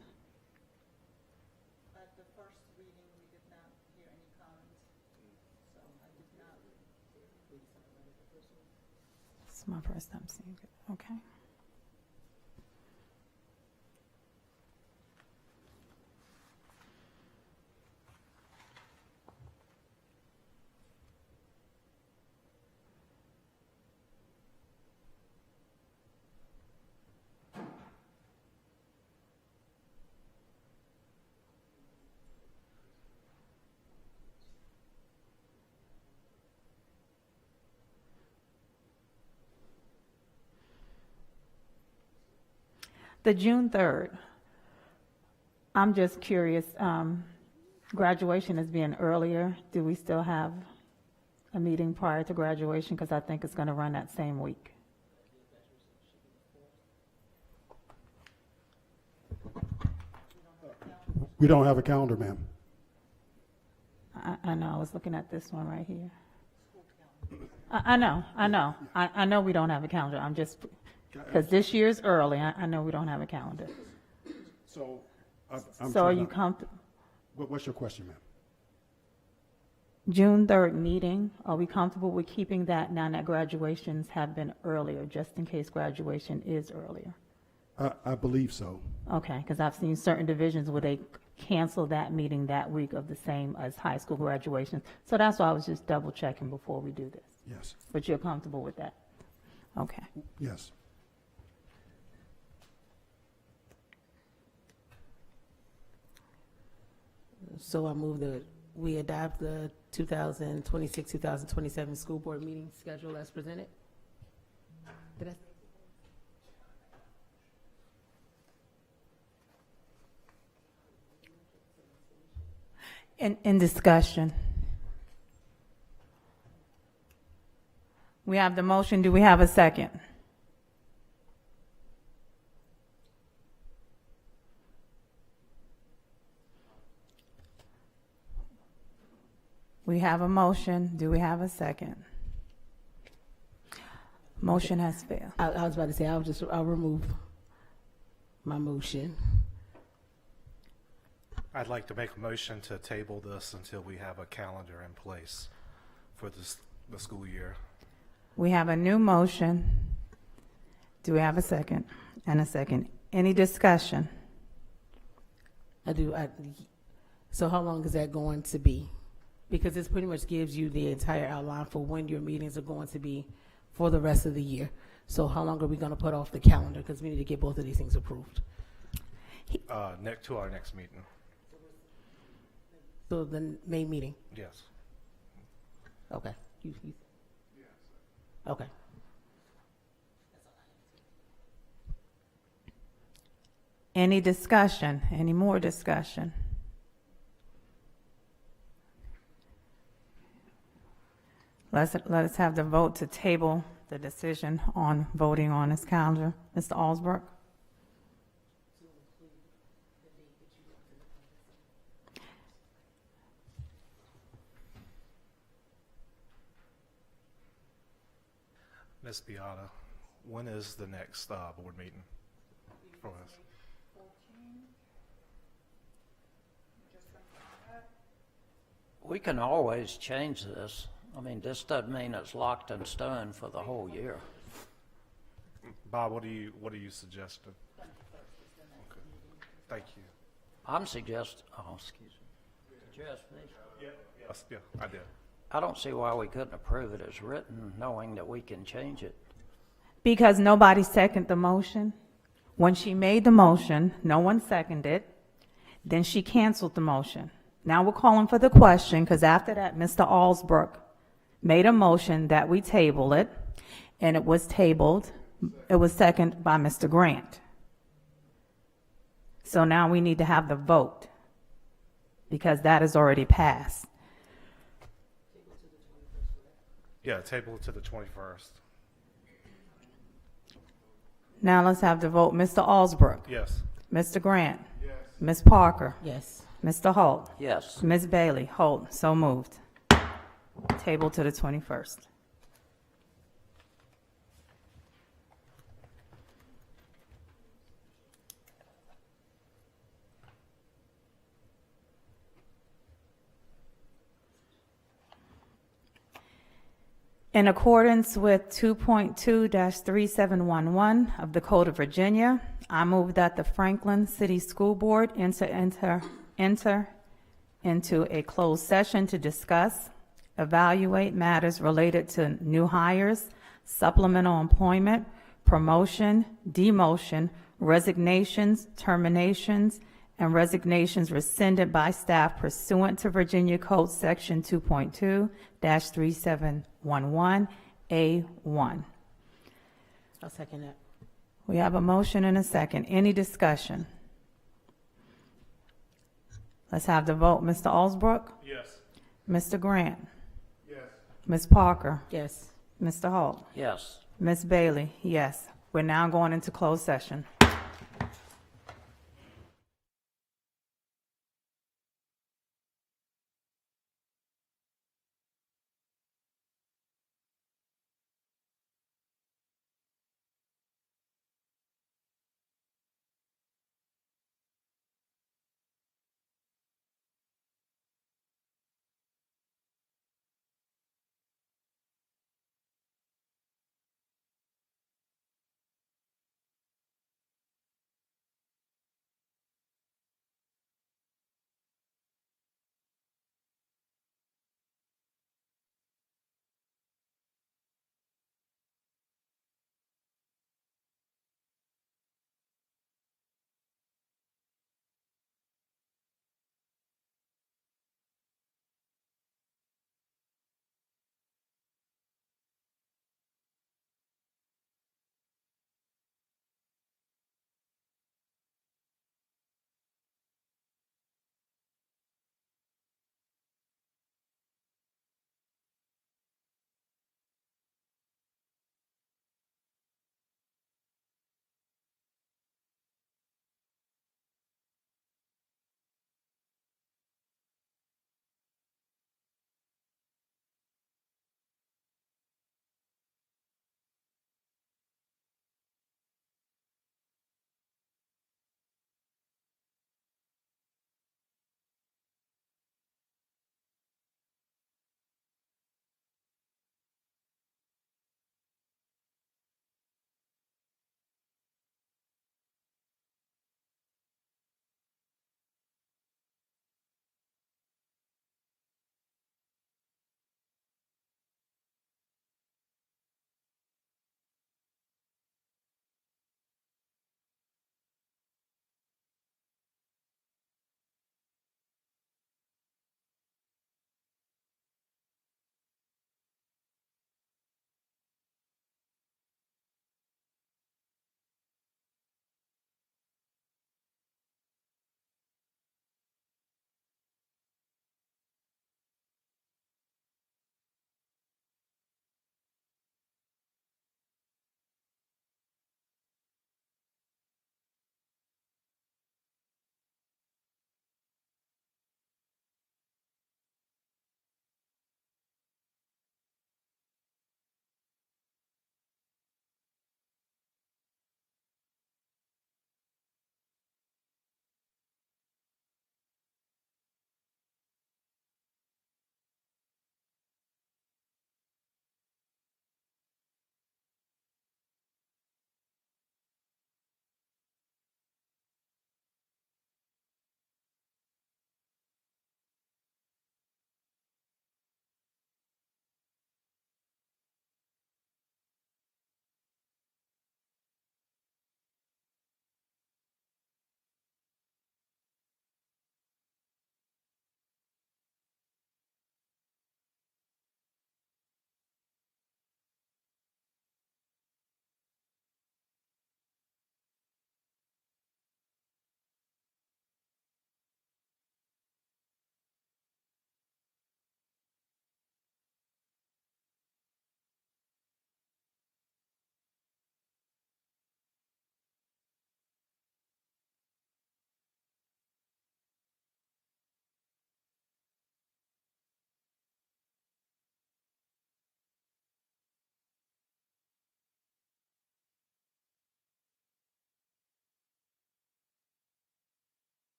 At the first reading, we did not hear any comments, so I did not. This is my first time seeing it. Okay. The June 3rd, I'm just curious, graduation is being earlier. Do we still have a meeting prior to graduation? Because I think it's going to run that same week. We don't have a calendar, ma'am. I know, I was looking at this one right here. I know. I know we don't have a calendar. I'm just, because this year's early, I know we don't have a calendar. So, I'm So are trying you to- comfortable? What's your question, ma'am? June 3rd meeting, are we comfortable with keeping that now that graduations have been earlier, just in case graduation is earlier? I believe so. Okay, because I've seen certain divisions where they cancel that meeting that week of the same as high school graduation. So that's why I was just double checking before we do this. Yes, But you're comfortable with that? Okay. yes. So I move that we adopt the 2026-2027 school board meeting schedule as presented. Did I? In discussion. We have the motion. Do we have a second? We have a motion. Do we have a second? Motion has failed. I was about to say, I'll remove my motion. I'd like to make a motion to table this until we have a calendar in place for the school year. We have a new motion. Do we have a second? And a second. Any discussion? I do. So how long is that going to be? Because this pretty much gives you the entire outline for when your meetings are going to be for the rest of the year. So how long are we going to put off the calendar? Because we need to get both of these things approved. To our next meeting. So the May meeting. Yes. Okay. Okay. Any discussion? Any more discussion? Let us have the vote to table the decision on voting on this calendar. Mr. Alsbrook? Ms. Beata, when is the next board meeting for us? We can always change this. I mean, this doesn't mean it's locked in stone for the whole year. Bob, what are you suggesting? Okay. Thank you. I'm suggesting, excuse me. Did you ask me? Yes, yeah, I did. I don't see why we couldn't approve it as written, knowing that we can change it. Because nobody seconded the motion. When she made the motion, no one seconded. Then she canceled the motion. Now we're calling for the question, because after that, Mr. Alsbrook made a motion that we table it. and it was tabled. It was seconded by Mr. Grant. So now we need to have the vote, because that is already passed. Yeah, table it to the 21st. Now let's have the vote. Mr. Alsbrook. Yes. Mr. Grant. Yes. Ms. Parker. Yes. Mr. Holt. Yes. Ms. Bailey. Holt. So moved. Table to the 21st. In accordance with 2.2-3711 of the Code of Virginia, I move that the Franklin City School Board enter into a closed session to discuss, evaluate matters related to new hires, supplemental employment, promotion, demotion, resignations, terminations, and resignations rescinded by staff pursuant to Virginia Code Section 2.2-3711A1. I'll second that. We have a motion and a second. Any discussion? Let's have the vote. Mr. Alsbrook? Yes. Mr. Grant? Yes. Ms. Parker? Yes. Mr. Holt? Yes. Ms. Bailey? Yes. We're now going into closed session.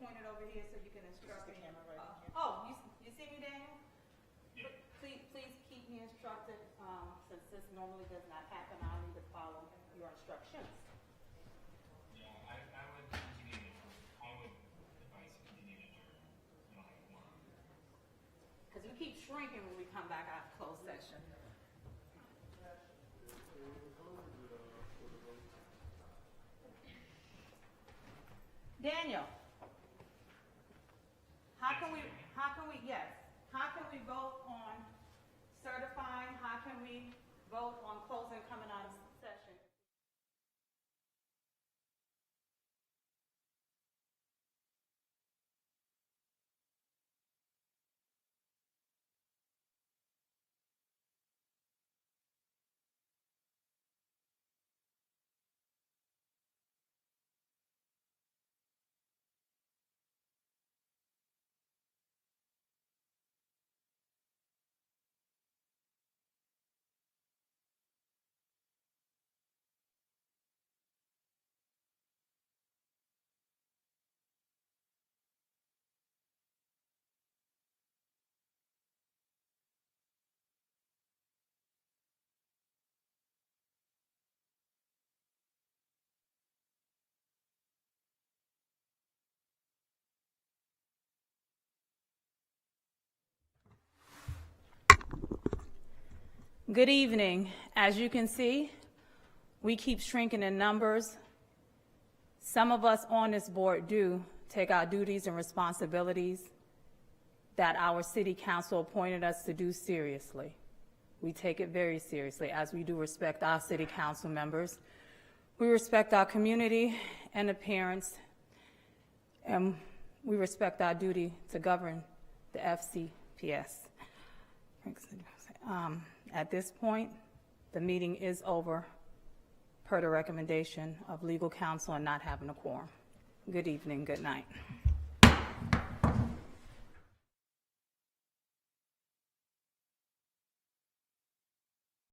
point it over here so you can instruct me? Oh, you see me, Daniel? Please keep me instructed, since this normally does not happen, I'll need to follow your instructions. Yeah, I would continue to, I would advise you continue to adjourn. You don't have a quorum. Because we keep shrinking when we come back out of closed session. Daniel, how can we vote on certifying, how can we vote on closing coming out of session? Good evening. As you can see, we keep shrinking in numbers. Some of us on this board do take our duties and responsibilities that our city council appointed us to do seriously. We take it very seriously, as we do respect our city council members. We respect our community and the parents, and we respect our duty to govern the FCPS. At this point, the meeting is over per the recommendation of legal counsel and not having a quorum. Good evening, good night.